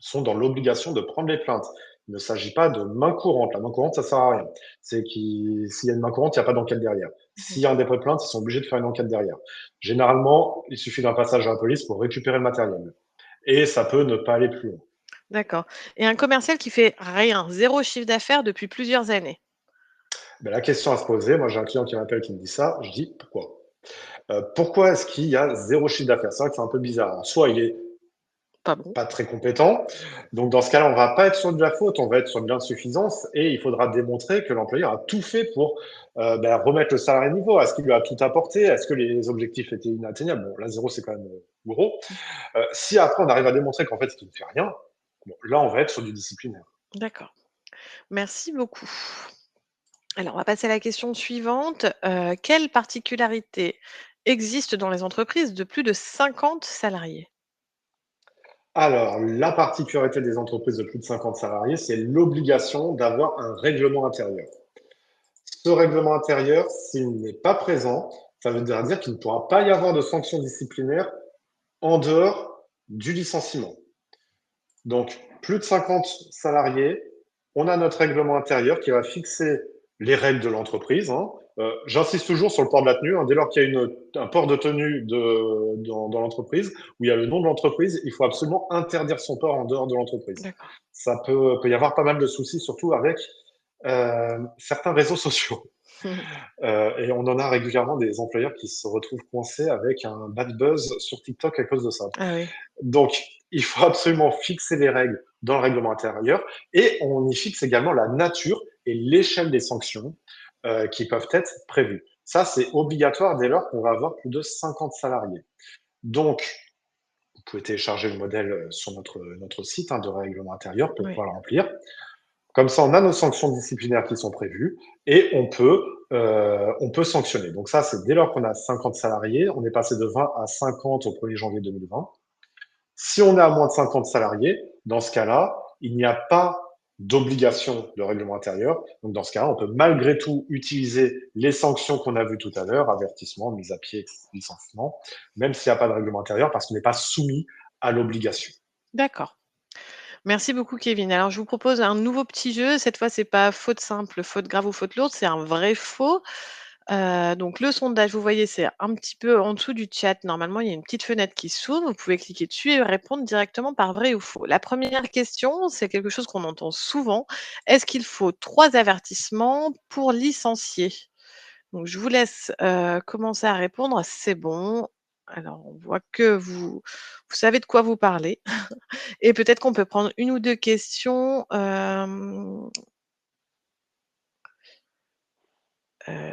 sont dans l'obligation de prendre les plaintes. Il ne s'agit pas de main courante. La main courante, ça sert à rien. S'il y a une main courante, il n'y a pas d'enquête derrière. Mmh. S'il y a un dépôt de plainte, ils sont obligés de faire une enquête derrière. Généralement, il suffit d'un passage à la police pour récupérer le matériel. Et ça peut ne pas aller plus loin. D'accord et un commercial qui fait rien, zéro chiffre d'affaires depuis plusieurs années. Ben, la question à se poser, moi j'ai un client qui m'appelle qui me dit ça, je dis pourquoi? Pourquoi est-ce qu'il y a zéro chiffre d'affaires? C'est vrai que c'est un peu bizarre. Soit il est Pas bon. pas très compétent. Donc, dans ce cas-là, on va pas être sur de la faute, on va être sur de l'insuffisance et il faudra démontrer que l'employeur a tout fait pour remettre le salarié à niveau. Est-ce qu'il lui a tout apporté? Est-ce que les objectifs étaient inatteignables? Bon, là, zéro, c'est quand même gros. Si après, on arrive à démontrer qu'en fait, il ne fait rien, bon, là, on va être sur du disciplinaire. D'accord. Merci beaucoup. Alors, on va passer à la question suivante. Quelle particularité existe dans les entreprises de plus de 50 salariés? Alors, la particularité des entreprises de plus de 50 salariés, c'est l'obligation d'avoir un règlement intérieur. Ce règlement intérieur, s'il n'est pas présent, ça veut dire qu'il ne pourra pas y avoir de sanctions disciplinaires en dehors du licenciement. Donc, plus de 50 salariés, on a notre règlement intérieur qui va fixer les règles de l'entreprise, hein. J'insiste toujours sur le port de la tenue, hein. Dès lors qu'il y a un port de tenue dans l'entreprise, où il y a le nom de l'entreprise, il faut absolument interdire son port en dehors de l'entreprise. D'accord. Ça peut y avoir pas mal de soucis, surtout avec certains réseaux sociaux. Et on en a régulièrement des employeurs qui se retrouvent coincés avec un bad buzz sur TikTok à cause de ça. Ah oui. Donc, il faut absolument fixer les règles dans le règlement intérieur et on y fixe également la nature et l'échelle des sanctions qui peuvent être prévues. Ça, c'est obligatoire dès lors qu'on va avoir plus de 50 salariés. Donc, vous pouvez télécharger le modèle sur notre site de règlement intérieur pour Oui. pouvoir le remplir. Comme ça, on a nos sanctions disciplinaires qui sont prévues et on peut sanctionner. Donc ça, c'est dès lors qu'on a 50 salariés. On est passé de 20 à 50 au 1er janvier 2020. Si on est à moins de 50 salariés, dans ce cas-là, il n'y a pas d'obligation de règlement intérieur. Donc, dans ce cas-là, on peut malgré tout utiliser les sanctions qu'on a vues tout à l'heure, avertissement, mise à pied, licenciement, même s'il n'y a pas de règlement intérieur, parce qu'on n'est pas soumis à l'obligation. D'accord. Merci beaucoup, Kevin. Alors, je vous propose un nouveau petit jeu. Cette fois, c'est pas faute simple, faute grave ou faute lourde, c'est un vrai faux. Donc le sondage, vous voyez, c'est un petit peu en dessous du chat. Normalement, il y a une petite fenêtre qui s'ouvre. Vous pouvez cliquer dessus et répondre directement par vrai ou faux. La première question, c'est quelque chose qu'on entend souvent. Est-ce qu'il faut 3 avertissements pour licencier? Donc je vous laisse, commencer à répondre. C'est bon. Alors on voit que vous savez de quoi vous parlez et peut-être qu'on peut prendre une ou 2 questions,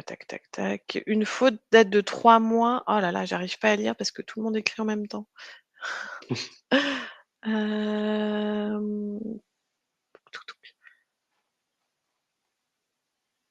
tac, tac, tac. Une faute date de 3 mois. Oh là là, j'arrive pas à lire parce que tout le monde écrit en même temps. Hem,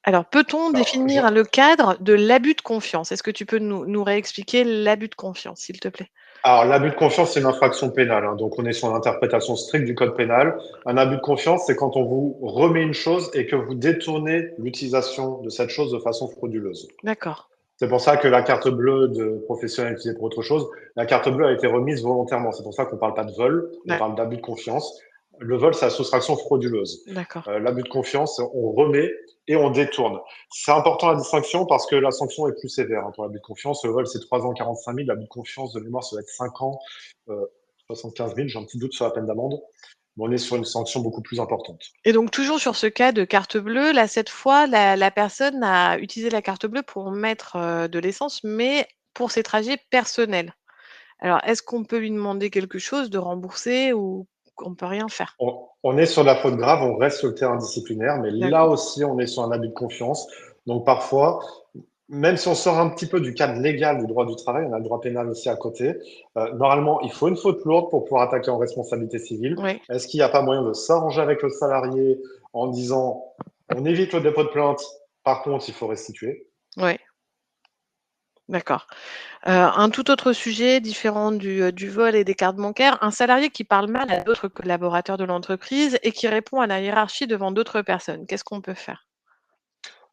alors peut-on Alors, définir le cadre de l'abus de confiance? Est-ce que tu peux nous réexpliquer l'abus de confiance, s'il te plaît? Alors, l'abus de confiance, c'est une infraction pénale, hein. Donc, on est sur l'interprétation stricte du code pénal. Un abus de confiance, c'est quand on vous remet une chose et que vous détournez l'utilisation de cette chose de façon frauduleuse. D'accord. C'est pour ça que la carte bleue de professionnel utilisée pour autre chose, la carte bleue a été remise volontairement. C'est pour ça qu'on ne parle pas de vol, on parle d'abus de confiance. Le vol, c'est la soustraction frauduleuse. D'accord. L'abus de confiance, on remet et on détourne. C'est important la distinction parce que la sanction est plus sévère pour l'abus de confiance. Le vol, c'est 3 ans, 45 000. L'abus de confiance de mémoire, ça va être 5 ans, 75 000. J'ai un petit doute sur la peine d'amende. Mais on est sur une sanction beaucoup plus importante. Et donc toujours sur ce cas de carte bleue, là, cette fois, la personne a utilisé la carte bleue pour mettre, de l'essence, mais pour ses trajets personnels. Alors, est-ce qu'on peut lui demander quelque chose, de rembourser ou on peut rien faire? On est sur la faute grave, on reste sur le terrain disciplinaire, mais là D'accord. aussi, on est sur un abus de confiance. Donc parfois, même si on sort un petit peu du cadre légal du droit du travail, on a le droit pénal aussi à côté. Normalement, il faut une faute lourde pour pouvoir attaquer en responsabilité civile. Oui, Est-ce qu'il n'y a pas moyen de s'arranger avec le salarié en disant on évite le dépôt de plainte, par contre, il faut restituer? oui, d'accord. Un tout autre sujet différent du vol et des cartes bancaires, un salarié qui parle mal à d'autres collaborateurs de l'entreprise et qui répond à la hiérarchie devant d'autres personnes, qu'est-ce qu'on peut faire?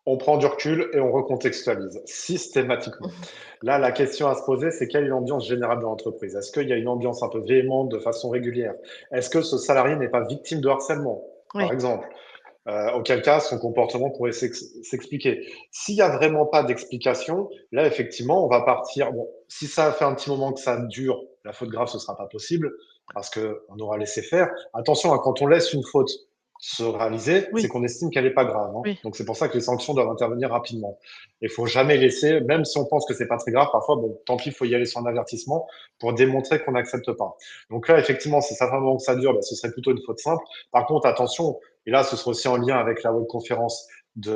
On prend du recul et on recontextualise systématiquement. Là, la question à se poser, c'est quelle est l'ambiance générale de l'entreprise? Est-ce qu'il y a une ambiance un peu véhémente de façon régulière? Est-ce que ce salarié n'est pas victime de harcèlement, par Oui, exemple? Auquel cas, son comportement pourrait s'expliquer. S'il n'y a vraiment pas d'explication, là, effectivement, on va partir. Bon, si ça fait un petit moment que ça dure, la faute grave, ce sera pas possible parce qu'on aura laissé faire. Attention, quand on laisse une faute se réaliser, c'est Oui, qu'on estime qu'elle n'est pas grave, hein. oui. Donc c'est pour ça que les sanctions doivent intervenir rapidement. Il faut jamais laisser, même si on pense que c'est pas très grave, parfois, bon, tant pis, il faut y aller sur un avertissement pour démontrer qu'on n'accepte pas. Donc là, effectivement, si ça fait un moment que ça dure, bah, ce serait plutôt une faute simple. Par contre, attention, et là, ce sera aussi en lien avec la webconférence du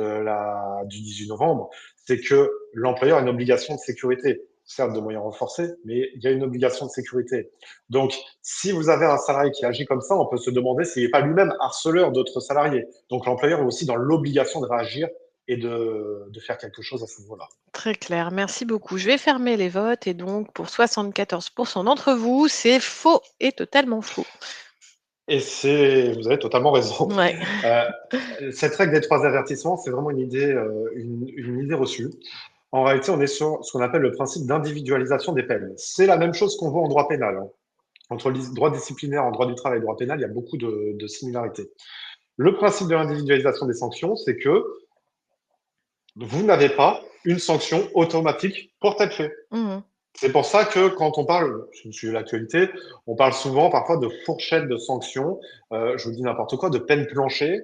18 novembre, c'est que l'employeur a une obligation de sécurité, certes de moyens renforcés, mais il y a une obligation de sécurité. Donc, si vous avez un salarié qui agit comme ça, on peut se demander s'il n'est pas lui-même harceleur d'autres salariés. Donc, l'employeur est aussi dans l'obligation de réagir et de faire quelque chose à ce niveau-là. Très clair, merci beaucoup. Je vais fermer les votes et donc pour 74 d'entre vous, c'est faux et totalement faux. Et vous avez totalement raison. Ouais. Euh, cette règle des 3 avertissements, c'est vraiment une idée reçue. En réalité, on est sur ce qu'on appelle le principe d'individualisation des peines. C'est la même chose qu'on voit en droit pénal, hein. Entre le droit disciplinaire, en droit du travail et droit pénal, il y a beaucoup de similarités. Le principe de l'individualisation des sanctions, c'est que vous n'avez pas une sanction automatique pour tel fait. Mmh. C'est pour ça que quand on parle, je me suis l'actualité, on parle souvent parfois de fourchette de sanctions, je vous dis n'importe quoi, de peine plancher.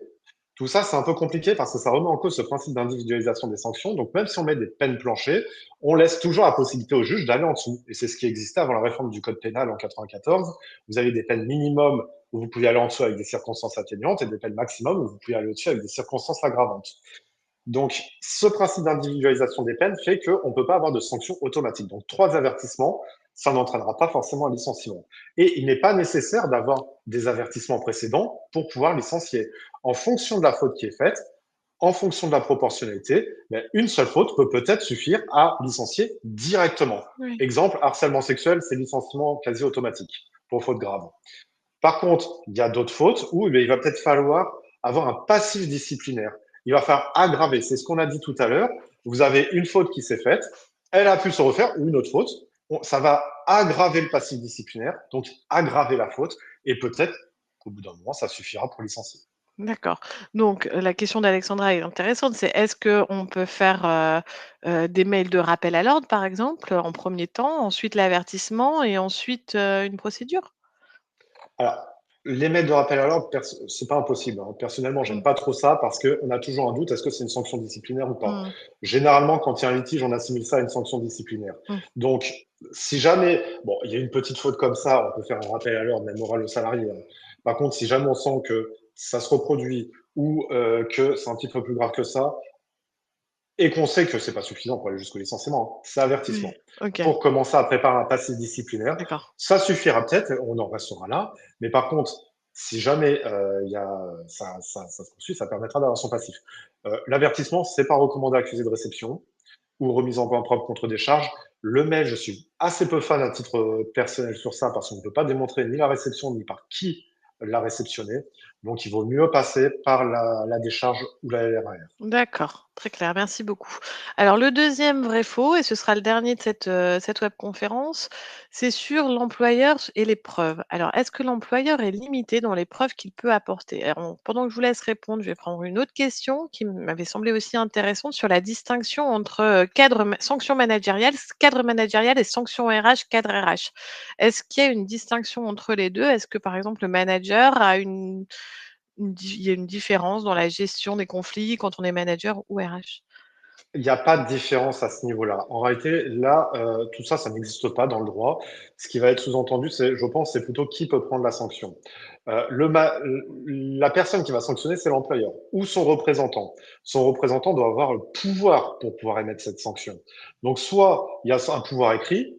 Tout ça, c'est un peu compliqué parce que ça remet en cause ce principe d'individualisation des sanctions. Donc, même si on met des peines planchées, on laisse toujours la possibilité au juge d'aller en dessous. Et c'est ce qui existait avant la réforme du code pénal en 94. Vous avez des peines minimum où vous pouvez aller en dessous avec des circonstances atténuantes et des peines maximum où vous pouvez aller au-dessus avec des circonstances aggravantes. Donc, ce principe d'individualisation des peines fait qu'on ne peut pas avoir de sanction automatique. Donc, 3 avertissements, ça n'entraînera pas forcément un licenciement. Et il n'est pas nécessaire d'avoir des avertissements précédents pour pouvoir licencier. En fonction de la faute qui est faite, en fonction de la proportionnalité, une seule faute peut peut-être suffire à licencier directement. Oui. Exemple, harcèlement sexuel, c'est licenciement quasi automatique pour faute grave. Par contre, il y a d'autres fautes où il va peut-être falloir avoir un passif disciplinaire. Il va falloir aggraver. C'est ce qu'on a dit tout à l'heure. Vous avez une faute qui s'est faite, elle a pu se refaire, ou une autre faute. Ça va aggraver le passif disciplinaire, donc aggraver la faute, et peut-être qu'au bout d'un moment, ça suffira pour licencier. D'accord. Donc, la question d'Alexandra est intéressante, c'est est-ce qu'on peut faire, des mails de rappel à l'ordre, par exemple, en premier temps, ensuite l'avertissement et ensuite, une procédure? Alors, les mails de rappel à l'ordre, c'est pas impossible, hein. Personnellement, j'aime Mmh. pas trop ça parce qu'on a toujours un doute, est-ce que c'est une sanction disciplinaire ou pas? Mmh. Généralement, quand il y a un litige, on assimile ça à une sanction disciplinaire. Mmh. Donc, si jamais, bon, il y a une petite faute comme ça, on peut faire un rappel à l'ordre, même oral au salarié, hein. Par contre, si jamais on sent que ça se reproduit ou que c'est un petit peu plus grave que ça, et qu'on sait que c'est pas suffisant pour aller jusqu'au licenciement, hein, c'est Oui. avertissement. OK, Pour commencer à préparer un passif disciplinaire, d'accord. ça suffira peut-être, on en restera là. Mais par contre, si jamais il y a, ça se poursuit, ça permettra d'avoir son passif. L'avertissement, c'est pas recommandé à accusé de réception ou remise en point propre contre des charges. Le mail, je suis assez peu fan à titre personnel sur ça parce qu'on ne peut pas démontrer ni la réception ni par qui l'a réceptionné. Donc, il vaut mieux passer par la décharge ou la LRAR. D'accord, très clair, merci beaucoup. Alors le deuxième vrai faux et ce sera le dernier de cette webconférence, c'est sur l'employeur et les preuves. Alors est-ce que l'employeur est limité dans les preuves qu'il peut apporter? Alors pendant que je vous laisse répondre, je vais prendre une autre question qui m'avait semblé aussi intéressante sur la distinction entre, sanction managériale, cadre managérial et sanction RH, cadre RH. Est-ce qu'il y a une distinction entre les 2? Est-ce que par exemple le manager a il y a une différence dans la gestion des conflits quand on est manager ou RH? Il n'y a pas de différence à ce niveau-là. En réalité, là, tout ça, ça n'existe pas dans le droit. Ce qui va être sous-entendu, c'est, je pense, c'est plutôt qui peut prendre la sanction. La personne qui va sanctionner, c'est l'employeur ou son représentant. Son représentant doit avoir le pouvoir pour pouvoir émettre cette sanction. Donc, soit il y a un pouvoir écrit,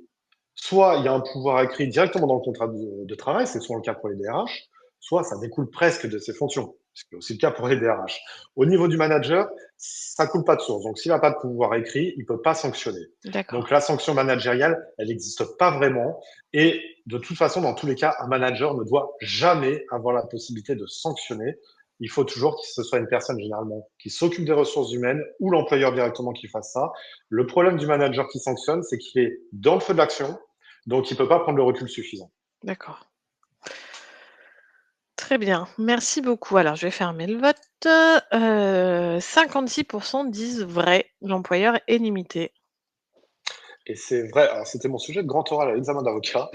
soit il y a un pouvoir écrit directement dans le contrat de travail, c'est souvent le cas pour les DRH, soit ça découle presque de ses fonctions, ce qui est aussi le cas pour les DRH. Au niveau du manager, ça coule pas de source. Donc, s'il n'a pas de pouvoir écrit, il peut pas sanctionner. D'accord, Donc, la sanction managériale, elle n'existe pas vraiment. Et de toute façon, dans tous les cas, un manager ne doit jamais avoir la possibilité de sanctionner. Il faut toujours que ce soit une personne généralement qui s'occupe des ressources humaines ou l'employeur directement qui fasse ça. Le problème du manager qui sanctionne, c'est qu'il est dans le feu de l'action, donc il ne peut pas prendre le recul suffisant. d'accord. Très bien, merci beaucoup. Alors je vais fermer le vote. 56 disent vrai, l'employeur est limité. Et c'est vrai, alors c'était mon sujet de grand oral à l'examen d'avocat.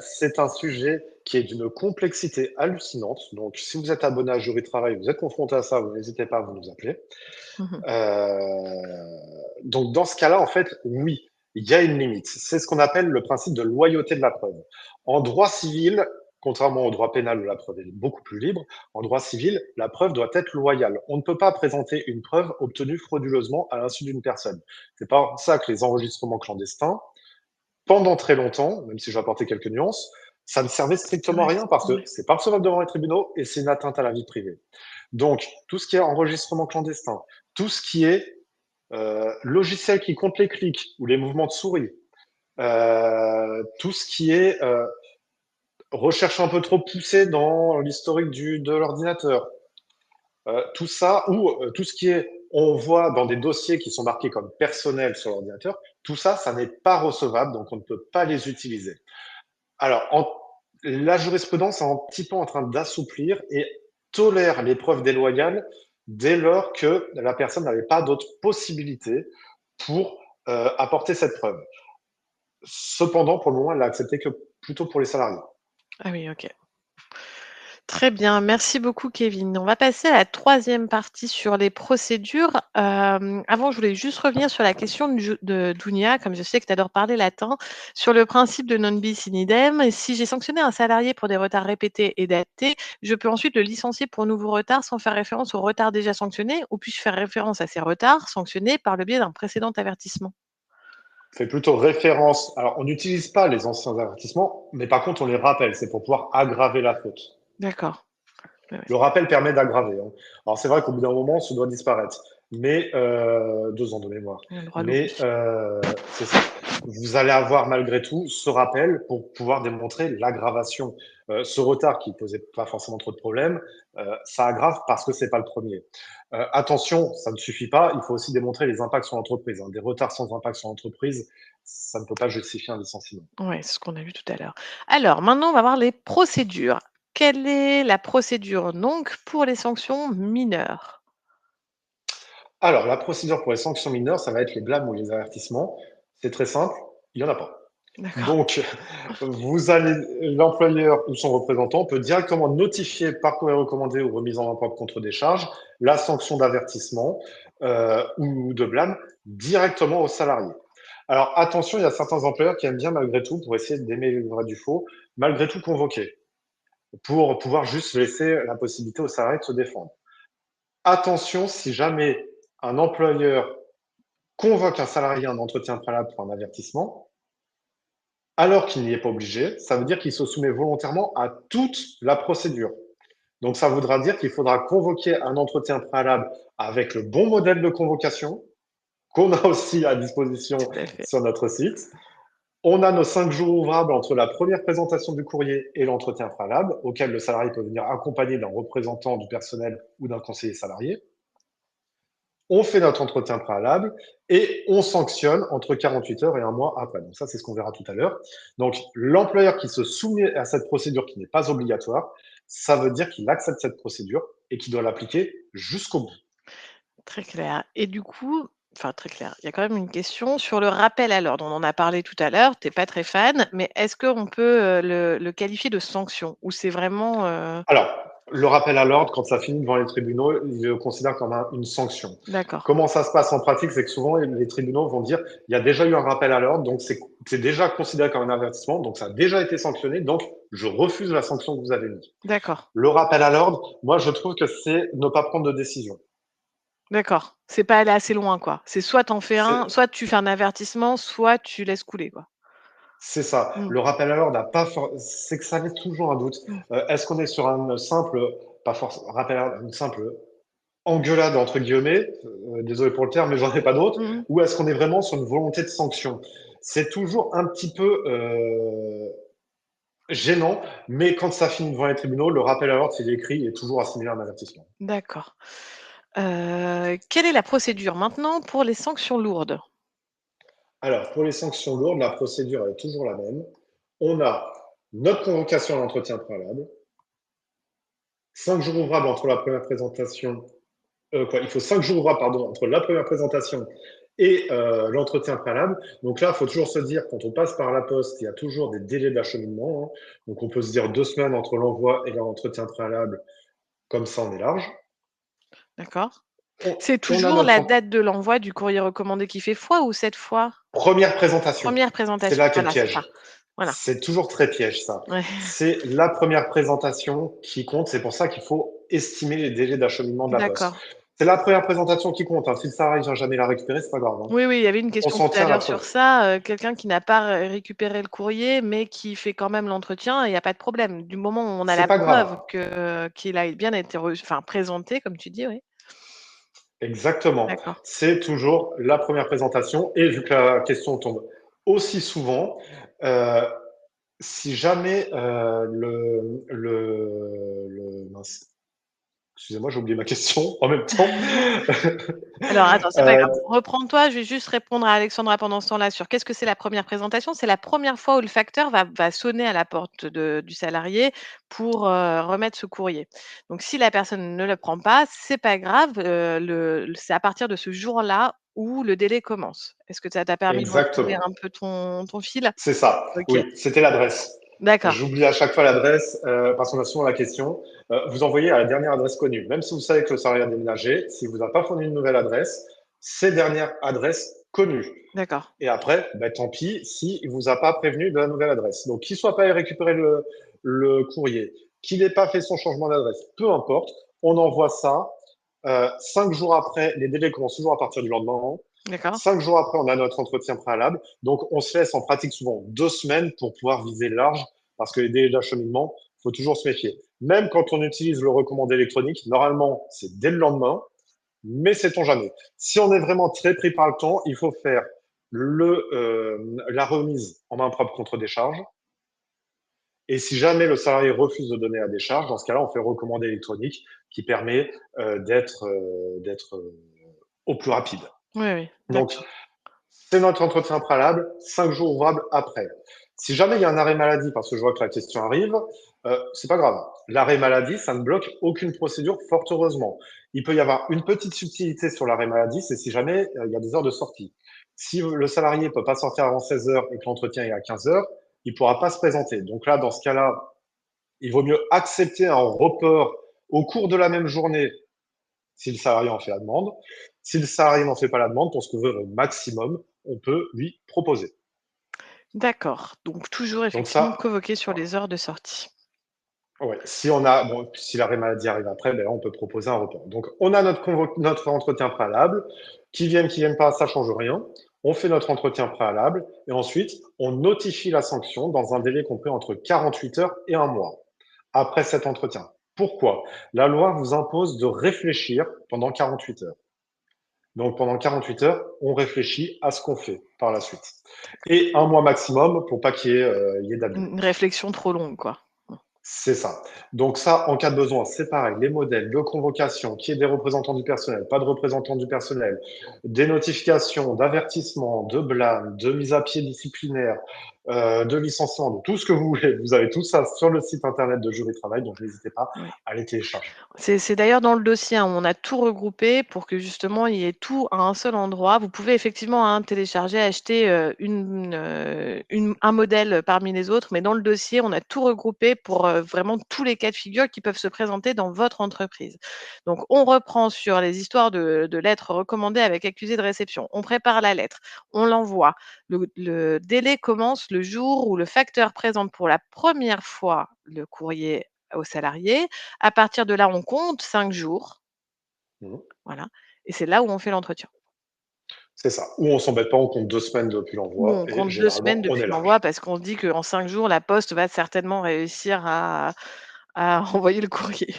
C'est un sujet qui est d'une complexité hallucinante. Donc, si vous êtes abonné à Jury Travail, vous êtes confronté à ça, vous n'hésitez pas à vous nous appeler. Mmh. Donc, dans ce cas-là, en fait, oui, il y a une limite. C'est ce qu'on appelle le principe de loyauté de la preuve. En droit civil, contrairement au droit pénal où la preuve est beaucoup plus libre, en droit civil, la preuve doit être loyale. On ne peut pas présenter une preuve obtenue frauduleusement à l'insu d'une personne. C'est pour ça que les enregistrements clandestins, pendant très longtemps, même si je vais apporter quelques nuances, ça ne servait C'est strictement à vrai, rien parce que ouais. c'est pas recevable devant les tribunaux et c'est une atteinte à la vie privée. Donc, tout ce qui est enregistrement clandestin, tout ce qui est logiciel qui compte les clics ou les mouvements de souris, tout ce qui est recherche un peu trop poussée dans l'historique de l'ordinateur, tout ça, ou tout ce qui est, on voit dans des dossiers qui sont marqués comme personnels sur l'ordinateur, tout ça, ça n'est pas recevable, donc on ne peut pas les utiliser. Alors, la jurisprudence est un petit peu en train d'assouplir et tolère les preuves déloyales dès lors que la personne n'avait pas d'autre possibilité pour apporter cette preuve. Cependant, pour le moment, elle l'a accepté que plutôt pour les salariés. Ah oui, OK. Très bien, merci beaucoup Kevin. On va passer à la troisième partie sur les procédures. Avant, je voulais juste revenir sur la question de Dounia, comme je sais que tu adores parler latin, sur le principe de non bis in idem. Et si j'ai sanctionné un salarié pour des retards répétés et datés, je peux ensuite le licencier pour nouveau retard sans faire référence aux retards déjà sanctionnés, ou puis-je faire référence à ces retards sanctionnés par le biais d'un précédent avertissement? Fait plutôt référence. Alors, on n'utilise pas les anciens avertissements, mais par contre, on les rappelle. C'est pour pouvoir aggraver la faute. D'accord. Ouais, ouais, Le rappel permet d'aggraver, hein. Alors, c'est vrai qu'au bout d'un moment, ça doit disparaître. Mais 2 ans de mémoire. un droit à Mais l'oubli. c'est ça. Vous allez avoir malgré tout ce rappel pour pouvoir démontrer l'aggravation. Ce retard qui posait pas forcément trop de problèmes, ça aggrave parce que c'est pas le premier. Attention, ça ne suffit pas. Il faut aussi démontrer les impacts sur l'entreprise, hein. Des retards sans impact sur l'entreprise, ça ne peut pas justifier un licenciement. Ouais, c'est ce qu'on a vu tout à l'heure. Alors, maintenant, on va voir les procédures. Quelle est la procédure donc pour les sanctions mineures? Alors, la procédure pour les sanctions mineures, ça va être les blâmes ou les avertissements. C'est très simple, il y en a pas. D'accord. Donc, l'employeur ou son représentant peut directement notifier par courrier recommandé ou remise en rapport de contre-décharge la sanction d'avertissement ou de blâme directement au salarié. Alors, attention, il y a certains employeurs qui aiment bien, malgré tout, pour essayer d'aimer le vrai du faux, malgré tout convoquer, pour pouvoir juste laisser la possibilité au salarié de se défendre. Attention, si jamais un employeur convoque un salarié à un entretien préalable pour un avertissement, alors qu'il n'y est pas obligé, ça veut dire qu'il se soumet volontairement à toute la procédure. Donc, ça voudra dire qu'il faudra convoquer un entretien préalable avec le bon modèle de convocation, qu'on a aussi à disposition Tout à fait. sur notre site. On a nos 5 jours ouvrables entre la première présentation du courrier et l'entretien préalable, auquel le salarié peut venir accompagné d'un représentant du personnel ou d'un conseiller salarié. On fait notre entretien préalable et on sanctionne entre 48 heures et un mois après. Donc ça, c'est ce qu'on verra tout à l'heure. Donc l'employeur qui se soumet à cette procédure qui n'est pas obligatoire, ça veut dire qu'il accepte cette procédure et qu'il doit l'appliquer jusqu'au bout. Très clair. Et du coup, enfin très clair, il y a quand même une question sur le rappel à l'ordre. On en a parlé tout à l'heure, tu es pas très fan, mais est-ce qu'on peut, le qualifier de sanction? Ou c'est vraiment, Alors, le rappel à l'ordre, quand ça finit devant les tribunaux, ils le considèrent comme une sanction. d'accord, Comment ça se passe en pratique, c'est que souvent les tribunaux vont dire il y a déjà eu un rappel à l'ordre, donc c'est déjà considéré comme un avertissement, donc ça a déjà été sanctionné, donc je refuse la sanction que vous avez mise. d'accord, Le rappel à l'ordre, moi, je trouve que c'est ne pas prendre de décision. d'accord. C'est pas aller assez loin, quoi. C'est soit tu en fais un, C'est soit tu fais un avertissement, soit tu laisses couler, quoi. c'est ça. Mmh, Le rappel à l'ordre n'a pas c'est que ça laisse toujours un doute. mmh. Est-ce qu'on est sur un simple, pas forcément rappel à l'ordre, une simple engueulade entre guillemets, désolé pour le terme, mais j'en ai pas d'autre, Mmh mh. ou est-ce qu'on est vraiment sur une volonté de sanction? C'est toujours un petit peu gênant, mais quand ça finit devant les tribunaux, le rappel à l'ordre, s'il est écrit, est toujours assimilé à un avertissement. D'accord. Quelle est la procédure maintenant pour les sanctions lourdes? Alors, pour les sanctions lourdes, la procédure est toujours la même. On a notre convocation à l'entretien préalable, 5 jours ouvrables entre la première présentation, il faut 5 jours ouvrables, pardon, entre la première présentation et l'entretien préalable. Donc là, il faut toujours se dire, quand on passe par la poste, il y a toujours des délais d'acheminement, hein. Donc on peut se dire 2 semaines entre l'envoi et l'entretien préalable, comme ça on est large. D'accord. On, C'est on a toujours la notre date de l'envoi du courrier recommandé qui fait foi ou 7 fois? première présentation. Première C'est présentation, là qu'est le voilà, c'est piège. ça. Voilà. C'est toujours très piège, ça. Ouais. C'est la première présentation qui compte. C'est pour ça qu'il faut estimer les délais d'acheminement de la poste. D'accord. C'est la première présentation qui compte, hein. Si le salarié vient jamais la récupérer, c'est pas grave, hein. Oui, oui, il y avait une On question s'en tout à tient à la l'heure sur preuve. ça, quelqu'un qui n'a pas récupéré le courrier, mais qui fait quand même l'entretien, il y a pas de problème. Du moment où on a C'est la pas grave. preuve que qu'il a bien été présenté comme tu dis, oui. Exactement. D'accord. C'est toujours la première présentation. Et vu que la question tombe aussi souvent, si jamais mince, excusez-moi, j'ai oublié ma question en même temps. Alors attends, c'est pas Euh, grave. Reprends-toi, je vais juste répondre à Alexandra pendant ce temps-là sur qu'est-ce que c'est la première présentation? C'est la première fois où le facteur va sonner à la porte du salarié pour, remettre ce courrier. Donc si la personne ne le prend pas, c'est pas grave, c'est à partir de ce jour-là où le délai commence. Est-ce que ça t'a permis de retrouver exactement. un peu ton fil? C'est ça. OK, Oui, c'était l'adresse. d'accord. J'oublie à chaque fois l'adresse parce qu'on a souvent la question. Vous envoyez à la dernière adresse connue. Même si vous savez que le salarié a déménagé, si vous n'a pas fourni une nouvelle adresse, c'est dernière adresse connue. D'accord. Et après, ben, tant pis s'il ne vous a pas prévenu de la nouvelle adresse. Donc, qu'il ne soit pas allé récupérer le courrier, qu'il n'ait pas fait son changement d'adresse, peu importe, on envoie ça. 5 jours après, les délais commencent toujours à partir du lendemain. D'accord. 5 jours après, on a notre entretien préalable. Donc, on se laisse en pratique souvent 2 semaines pour pouvoir viser large parce que les délais d'acheminement, il faut toujours se méfier. Même quand on utilise le recommandé électronique, normalement, c'est dès le lendemain, mais sait-on jamais. Si on est vraiment très pris par le temps, il faut faire la remise en main propre contre décharge. Et si jamais le salarié refuse de donner la décharge, dans ce cas-là, on fait recommandé électronique qui permet d'être au plus rapide. Oui, oui, Donc, d'accord. c'est notre entretien préalable, 5 jours ouvrables après. Si jamais il y a un arrêt maladie, parce que je vois que la question arrive, c'est pas grave. L'arrêt maladie, ça ne bloque aucune procédure, fort heureusement. Il peut y avoir une petite subtilité sur l'arrêt maladie, c'est si jamais il y a des heures de sortie. Si le salarié ne peut pas sortir avant 16 heures et que l'entretien est à 15 heures, il ne pourra pas se présenter. Donc là, dans ce cas-là, il vaut mieux accepter un report au cours de la même journée si le salarié en fait la demande. Si le salarié n'en fait pas la demande, pour se couvrir au maximum, on peut lui proposer. D'accord, donc toujours Donc effectivement ça, convoqué sur les heures de sortie. ouais, si l'arrêt maladie arrive après, ben là, on peut proposer un report. Donc on a notre entretien préalable. Qui vienne pas, ça change rien. On fait notre entretien préalable et ensuite on notifie la sanction dans un délai compris entre 48 heures et un mois après cet entretien. Pourquoi? La loi vous impose de réfléchir pendant 48 heures. Donc pendant 48 heures, on réfléchit à ce qu'on fait par la suite. Et un mois maximum pour pas qu'il y ait d'abus. Une réflexion trop longue, quoi. C'est ça. Donc ça, en cas de besoin, c'est pareil. Les modèles de convocation, qui est des représentants du personnel, pas de représentants du personnel, des notifications, d'avertissement, de blâme, de mise à pied disciplinaire, de licenciement, de tout ce que vous voulez. Vous avez tout ça sur le site internet de Jury Travail, donc n'hésitez pas Ouais. à les télécharger. C'est d'ailleurs dans le dossier, hein, où on a tout regroupé pour que justement il y ait tout à un seul endroit. Vous pouvez effectivement, hein, télécharger, acheter, un modèle parmi les autres, mais dans le dossier, on a tout regroupé pour, vraiment tous les cas de figure qui peuvent se présenter dans votre entreprise. Donc on reprend sur les histoires de lettres recommandées avec accusé de réception. On prépare la lettre, on l'envoie. Le délai commence le jour où le facteur présente pour la première fois le courrier au salarié. À partir de là, on compte 5 jours, Mhm. voilà, et c'est là où on fait l'entretien. C'est ça. Ou on s'embête pas, on compte 2 semaines depuis Ou l'envoi on et compte 2 généralement, semaines on depuis est large. l'envoi parce qu'on se dit qu'en 5 jours, la poste va certainement réussir à envoyer le courrier.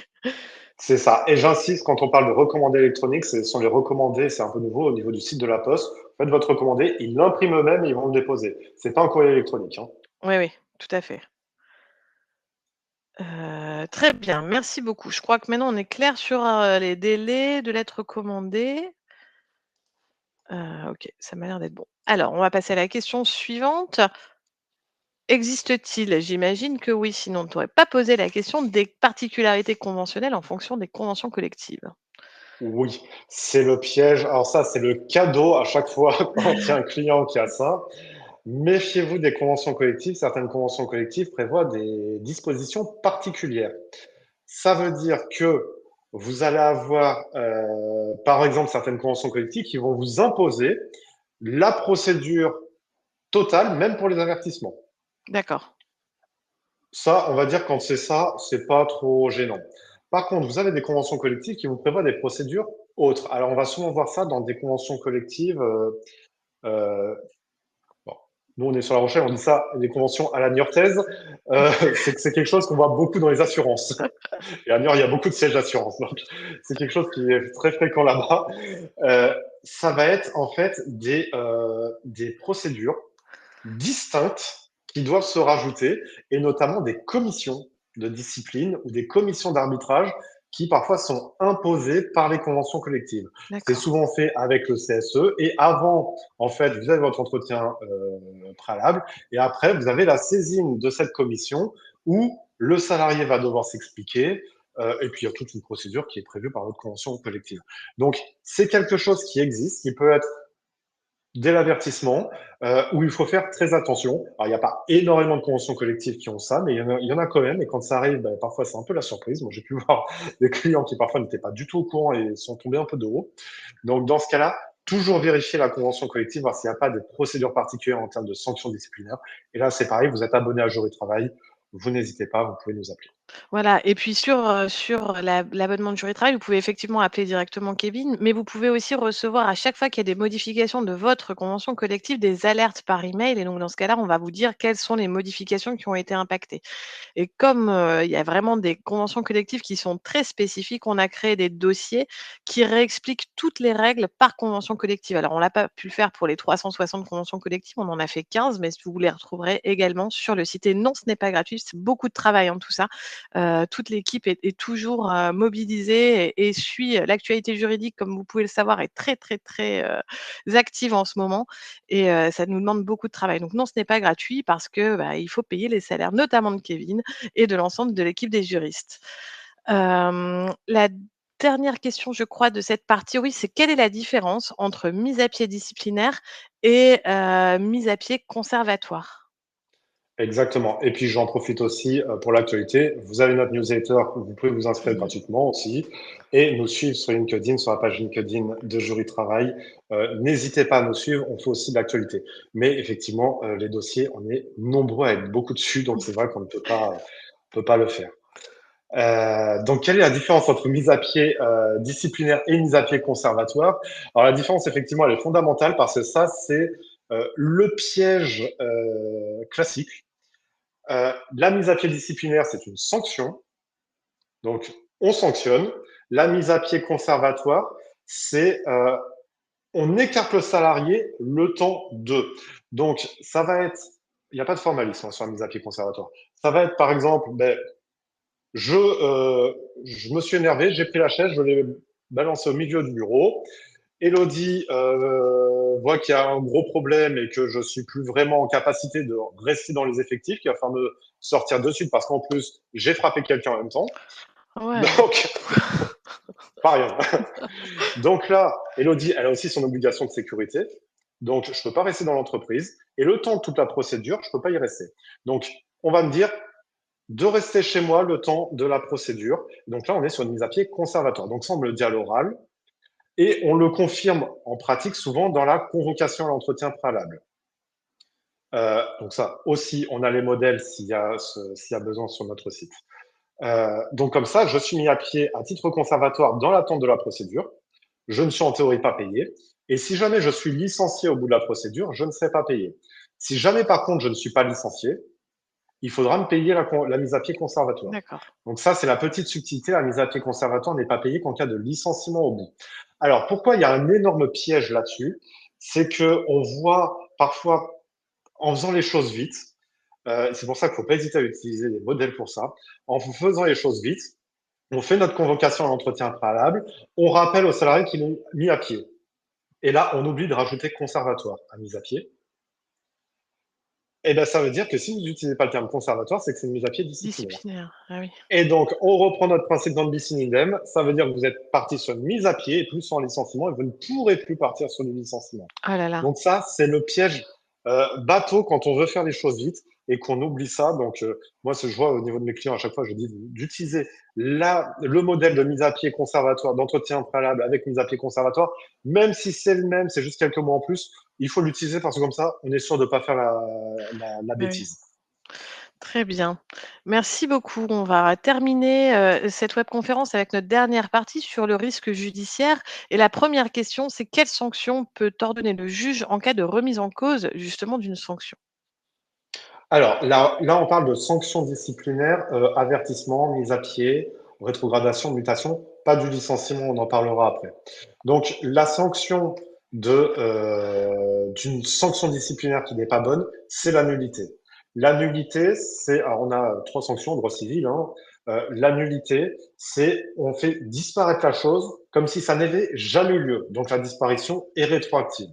C'est ça. Et j'insiste, quand on parle de recommandés électroniques, ce sont les recommandés, c'est un peu nouveau au niveau du site de la Poste. Faites votre recommandé, ils l'impriment eux-mêmes et ils vont le déposer. C'est pas un courrier électronique, hein. Oui, oui, tout à fait. Très bien, merci beaucoup. Je crois que maintenant on est clair sur, les délais de lettres recommandées. OK, ça m'a l'air d'être bon. Alors, on va passer à la question suivante. Existe-t-il, j'imagine que oui, sinon on ne t'aurait pas posé la question, des particularités conventionnelles en fonction des conventions collectives? Oui, c'est le piège. Alors ça, c'est le cadeau à chaque fois quand il y a un client qui a ça. Méfiez-vous des conventions collectives. Certaines conventions collectives prévoient des dispositions particulières. Ça veut dire que vous allez avoir, par exemple, certaines conventions collectives qui vont vous imposer la procédure totale, même pour les avertissements. D'accord. Ça, on va dire quand c'est ça, c'est pas trop gênant. Par contre, vous avez des conventions collectives qui vous prévoient des procédures autres. Alors, on va souvent voir ça dans des conventions collectives. Euh, bon, nous, on est sur La Rochelle, on dit ça, des conventions à la niortaise. C'est que c'est quelque chose qu'on voit beaucoup dans les assurances. Et à Niort, il y a beaucoup de sièges d'assurance. Donc, c'est quelque chose qui est très fréquent là-bas. Ça va être en fait des procédures distinctes qui doivent se rajouter, et notamment des commissions de discipline ou des commissions d'arbitrage qui parfois sont imposées par les conventions collectives. C'est D'accord. souvent fait avec le CSE, et avant, en fait, vous avez votre entretien préalable, et après, vous avez la saisine de cette commission où le salarié va devoir s'expliquer, et puis il y a toute une procédure qui est prévue par votre convention collective. Donc, c'est quelque chose qui existe, qui peut être dès l'avertissement, où il faut faire très attention. Alors, il n'y a pas énormément de conventions collectives qui ont ça, mais il y en a quand même. Et quand ça arrive, ben, parfois, c'est un peu la surprise. Moi, j'ai pu voir des clients qui parfois n'étaient pas du tout au courant et sont tombés un peu de haut. Donc, dans ce cas-là, toujours vérifier la convention collective, voir s'il n'y a pas de procédures particulières en termes de sanctions disciplinaires. Et là, c'est pareil, vous êtes abonné à Jury Travail, vous n'hésitez pas, vous pouvez nous appeler. Voilà et puis sur l'abonnement de Jury Travail, vous pouvez effectivement appeler directement Kevin, mais vous pouvez aussi recevoir à chaque fois qu'il y a des modifications de votre convention collective, des alertes par email et donc dans ce cas-là, on va vous dire quelles sont les modifications qui ont été impactées. Et comme, il y a vraiment des conventions collectives qui sont très spécifiques, on a créé des dossiers qui réexpliquent toutes les règles par convention collective. Alors on l'a pas pu le faire pour les 360 conventions collectives, on en a fait 15, mais vous les retrouverez également sur le site et non, ce n'est pas gratuit, c'est beaucoup de travail, hein, tout ça. Toute l'équipe est toujours, mobilisée et suit l'actualité juridique, comme vous pouvez le savoir, est très, très, très, active en ce moment et ça nous demande beaucoup de travail. Donc non, ce n'est pas gratuit parce que, bah, il faut payer les salaires, notamment de Kevin et de l'ensemble de l'équipe des juristes. La dernière question, je crois, de cette partie, oui, c'est quelle est la différence entre mise à pied disciplinaire et mise à pied conservatoire? Exactement. Et puis j'en profite aussi pour l'actualité. Vous avez notre newsletter, vous pouvez vous inscrire Mmh. gratuitement aussi et nous suivre sur LinkedIn, sur la page LinkedIn de Jury Travail. N'hésitez pas à nous suivre, on fait aussi de l'actualité. Mais effectivement, les dossiers, on est nombreux à être beaucoup dessus, donc c'est vrai qu'on ne peut pas le faire. Donc, quelle est la différence entre mise à pied disciplinaire et mise à pied conservatoire? Alors, la différence, effectivement, elle est fondamentale parce que ça, c'est le piège classique. La mise à pied disciplinaire, c'est une sanction. Donc, on sanctionne. La mise à pied conservatoire, c'est on écarte le salarié le temps de. Donc, ça va être, il n'y a pas de formalisme sur la mise à pied conservatoire. Ça va être, par exemple, ben, je me suis énervé, j'ai pris la chaise, je l'ai balancée au milieu du bureau. Elodie voit qu'il y a un gros problème et que je suis plus vraiment en capacité de rester dans les effectifs, qu'il va falloir me sortir de suite parce qu'en plus, j'ai frappé quelqu'un en même temps. Ouais. Donc, pas rien. Donc là, Elodie, elle a aussi son obligation de sécurité. Donc, je ne peux pas rester dans l'entreprise. Et le temps de toute la procédure, je ne peux pas y rester. Donc, on va me dire de rester chez moi le temps de la procédure. Donc là, on est sur une mise à pied conservatoire. Donc ça, on me le dit à l'oral. Et on le confirme en pratique souvent dans la convocation à l'entretien préalable. Donc ça aussi, on a les modèles s'il y a besoin sur notre site. Donc comme ça, je suis mis à pied à titre conservatoire dans l'attente de la procédure. Je ne suis en théorie pas payé. Et si jamais je suis licencié au bout de la procédure, je ne serai pas payé. Si jamais par contre je ne suis pas licencié, il faudra me payer la mise à pied conservatoire. D'accord. Donc ça, c'est la petite subtilité. La mise à pied conservatoire n'est pas payée qu'en cas de licenciement au bout. Alors, pourquoi il y a un énorme piège là-dessus? C'est que on voit parfois, en faisant les choses vite, c'est pour ça qu'il ne faut pas hésiter à utiliser des modèles pour ça, en faisant les choses vite, on fait notre convocation à l'entretien préalable, on rappelle aux salariés qu'ils l'ont mis à pied. Et là, on oublie de rajouter conservatoire à mise à pied. Eh ben, ça veut dire que si vous n'utilisez pas le terme conservatoire, c'est que c'est une mise à pied disciplinaire. Disciplinaire. Ah oui. Et donc, on reprend notre principe dans le bis in idem. Ça veut dire que vous êtes parti sur une mise à pied et plus sur un licenciement et vous ne pourrez plus partir sur du licenciement. Oh là là. Donc ça, c'est le piège bateau quand on veut faire les choses vite et qu'on oublie ça. Donc moi, ce que je vois au niveau de mes clients, à chaque fois, je dis d'utiliser le modèle de mise à pied conservatoire, d'entretien préalable avec mise à pied conservatoire, même si c'est le même, c'est juste quelques mots en plus, il faut l'utiliser parce que comme ça, on est sûr de ne pas faire la Ah oui. bêtise. Très bien. Merci beaucoup. On va terminer, cette webconférence avec notre dernière partie sur le risque judiciaire et la première question, c'est quelle sanction peut ordonner le juge en cas de remise en cause, justement, d'une sanction? Alors là, on parle de sanctions disciplinaires, avertissement, mise à pied, rétrogradation, mutation, pas du licenciement, on en parlera après. Donc la sanction d'une sanction disciplinaire qui n'est pas bonne, c'est la nullité. La nullité, alors on a trois sanctions en droit civil, hein. La nullité, c'est on fait disparaître la chose comme si ça n'avait jamais eu lieu. Donc la disparition est rétroactive.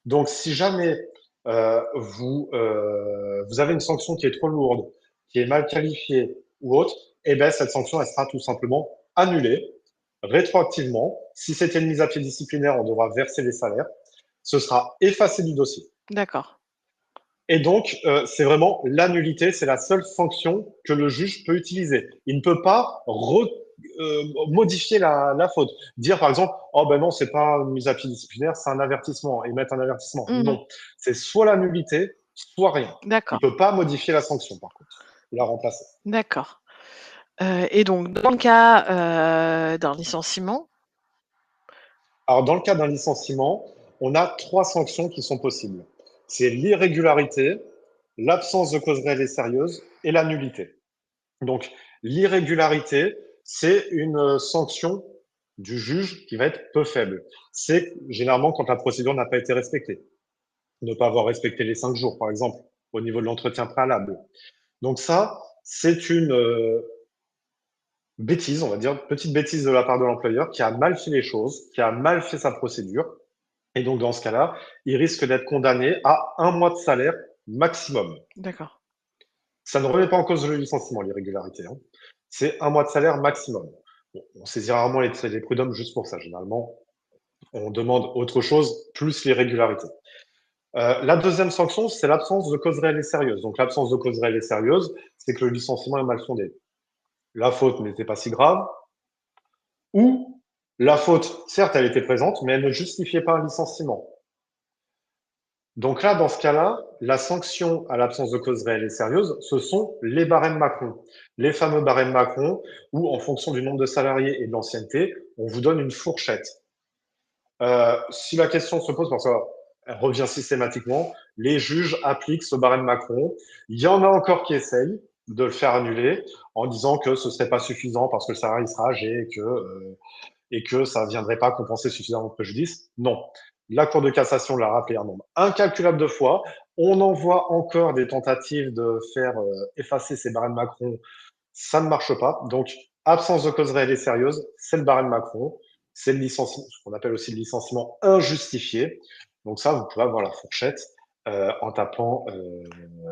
Donc, si jamais vous avez une sanction qui est trop lourde, qui est mal qualifiée ou autre, eh ben, cette sanction, elle sera tout simplement annulée rétroactivement. Si c'était une mise à pied disciplinaire, on devra verser les salaires. Ce sera effacé du dossier. D'accord. Et donc, c'est vraiment l'annulité, c'est la seule sanction que le juge peut utiliser. Il ne peut pas modifier la faute. Dire par exemple, oh ben non, c'est pas une mise à pied disciplinaire, c'est un avertissement, et mettre un avertissement. Mmh. Non, c'est soit la nullité, soit rien. Il D'accord, peut pas modifier la sanction par contre, ou la remplacer. d'accord. Et donc dans le cas, d'un licenciement? Alors, dans le cas d'un licenciement, on a trois sanctions qui sont possibles. C'est l'irrégularité, l'absence de cause réelle et sérieuse et la nullité. Donc, l'irrégularité, c'est une sanction du juge qui va être peu faible. C'est généralement quand la procédure n'a pas été respectée. Ne pas avoir respecté les 5 jours, par exemple, au niveau de l'entretien préalable. Donc ça, c'est une bêtise, on va dire, petite bêtise de la part de l'employeur qui a mal fait les choses, qui a mal fait sa procédure. Et donc, dans ce cas-là, il risque d'être condamné à 1 mois de salaire maximum. D'accord. Ça ne remet pas en cause le licenciement, l'irrégularité, hein. C'est 1 mois de salaire maximum. Bon, on saisit rarement les prud'hommes juste pour ça. Généralement, on demande autre chose, plus l'irrégularité. La deuxième sanction, c'est l'absence de cause réelle et sérieuse. Donc, l'absence de cause réelle et sérieuse, c'est que le licenciement est mal fondé. La faute n'était pas si grave, ou la faute, certes, elle était présente, mais elle ne justifiait pas un licenciement. Donc là, dans ce cas-là, la sanction à l'absence de cause réelle et sérieuse, ce sont les barèmes Macron. Les fameux barèmes Macron, où en fonction du nombre de salariés et de l'ancienneté, on vous donne une fourchette. Si la question se pose, parce qu'elle revient systématiquement, les juges appliquent ce barème Macron. Il y en a encore qui essayent de le faire annuler en disant que ce serait pas suffisant parce que le salarié sera âgé et que ça ne viendrait pas compenser suffisamment de préjudice. Non. La Cour de cassation l'a rappelé un nombre incalculable de fois. On en voit encore des tentatives de faire effacer ces barèmes Macron. Ça ne marche pas. Donc, absence de cause réelle et sérieuse, c'est le barème Macron. C'est le licenciement, ce qu'on appelle aussi le licenciement injustifié. Donc ça, vous pouvez avoir la fourchette en tapant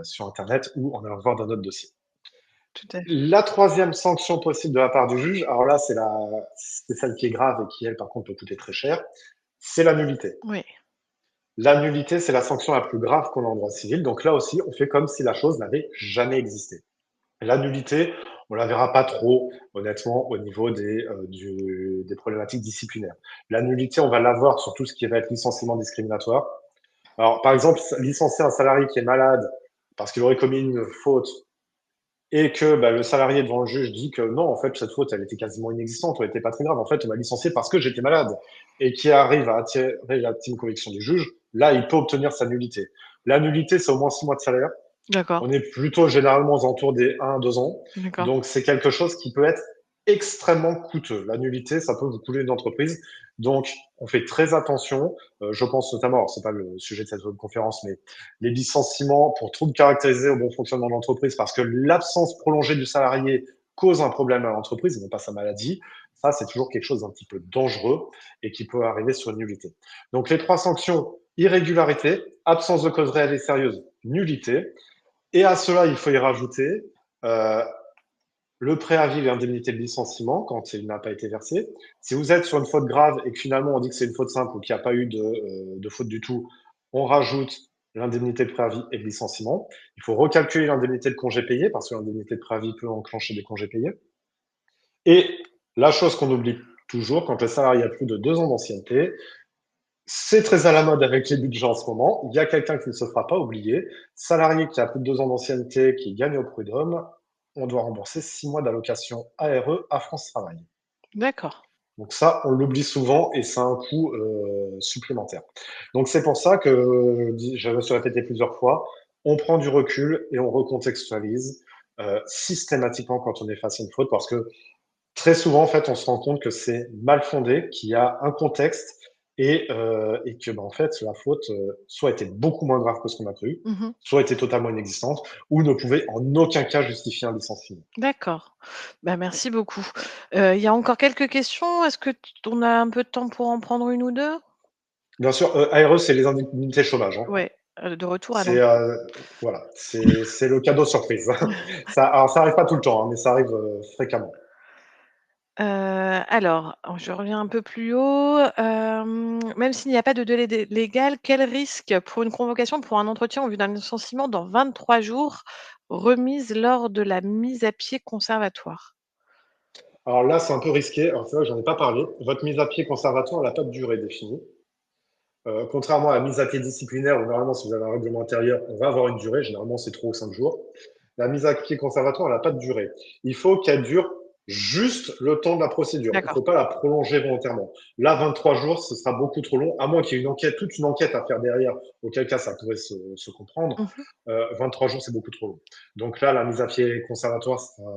sur Internet ou en allant voir dans notre dossier. Tout à fait. La troisième sanction possible de la part du juge, alors là, c'est celle qui est grave et qui, elle, par contre, peut coûter très cher, c'est la nullité. Oui. La nullité, c'est la sanction la plus grave qu'on a en droit civil. Donc là aussi, on fait comme si la chose n'avait jamais existé. La nullité, on la verra pas trop, honnêtement, au niveau des problématiques disciplinaires. La nullité, on va l'avoir sur tout ce qui va être licenciement discriminatoire. Alors, par exemple, licencier un salarié qui est malade parce qu'il aurait commis une faute et que bah, le salarié devant le juge dit que non, en fait, cette faute, elle était quasiment inexistante, elle n'était pas très grave. En fait, on m'a licencié parce que j'étais malade et qui arrive à attirer la team conviction du juge, là, il peut obtenir sa nullité. La nullité, c'est au moins 6 mois de salaire. D'accord, On est plutôt généralement aux alentours des 1 à 2 ans. d'accord. Donc, c'est quelque chose qui peut être extrêmement coûteux. La nullité, ça peut vous couler une entreprise. Donc, on fait très attention. Je pense notamment, alors c'est pas le sujet de cette conférence, mais les licenciements pour troubles caractérisés au bon fonctionnement de l'entreprise parce que l'absence prolongée du salarié cause un problème à l'entreprise et non pas sa maladie. Ça, c'est toujours quelque chose d'un petit peu dangereux et qui peut arriver sur une nullité. Donc, les trois sanctions, irrégularité, absence de cause réelle et sérieuse, nullité. Et à cela, il faut y rajouter euh, le préavis et l'indemnité de licenciement quand il n'a pas été versé. Si vous êtes sur une faute grave et que finalement on dit que c'est une faute simple ou qu'il n'y a pas eu de faute du tout, on rajoute l'indemnité de préavis et de licenciement. Il faut recalculer l'indemnité de congé payé parce que l'indemnité de préavis peut enclencher des congés payés. Et la chose qu'on oublie toujours, quand le salarié a plus de 2 ans d'ancienneté, c'est très à la mode avec les budgets en ce moment. Il y a quelqu'un qui ne se fera pas oublier. Salarié qui a plus de 2 ans d'ancienneté, qui gagne au prud'homme, on doit rembourser 6 mois d'allocation ARE à France Travail. D'accord. Donc ça, on l'oublie souvent et ça a un coût supplémentaire. Donc c'est pour ça que, je me suis répété plusieurs fois, on prend du recul et on recontextualise systématiquement quand on est face à une faute parce que très souvent, en fait, on se rend compte que c'est mal fondé, qu'il y a un contexte et que, en fait, la faute soit était beaucoup moins grave que ce qu'on a cru, Mmh. soit était totalement inexistante, ou ne pouvait en aucun cas justifier un licenciement. D'accord. Bah, merci beaucoup. Il y a encore quelques questions. Est-ce que on a un peu de temps pour en prendre une ou 2? Bien sûr, ARE, c'est les indemnités chômage. Hein. Ouais, de retour à C'est l'emploi. voilà, c'est le cadeau surprise. Ça arrive pas tout le temps, hein, mais ça arrive fréquemment. Alors, je reviens un peu plus haut. Même s'il n'y a pas de délai légal, quel risque pour une convocation pour un entretien en vue d'un licenciement dans 23 jours, remise lors de la mise à pied conservatoire? Alors là, c'est un peu risqué. Alors c'est vrai, j'en ai pas parlé. Votre mise à pied conservatoire n'a pas de durée définie. Contrairement à la mise à pied disciplinaire, où normalement, si vous avez un règlement intérieur, on va avoir une durée. Généralement, c'est 3 ou 5 jours. La mise à pied conservatoire, elle n'a pas de durée. Il faut qu'elle dure juste le temps de la procédure. Il ne D'accord. faut pas la prolonger volontairement. Là, 23 jours, ce sera beaucoup trop long, à moins qu'il y ait une enquête, toute une enquête à faire derrière, auquel cas ça pourrait se comprendre. Mmh. 23 jours, c'est beaucoup trop long. Donc là, la mise à pied conservatoire sera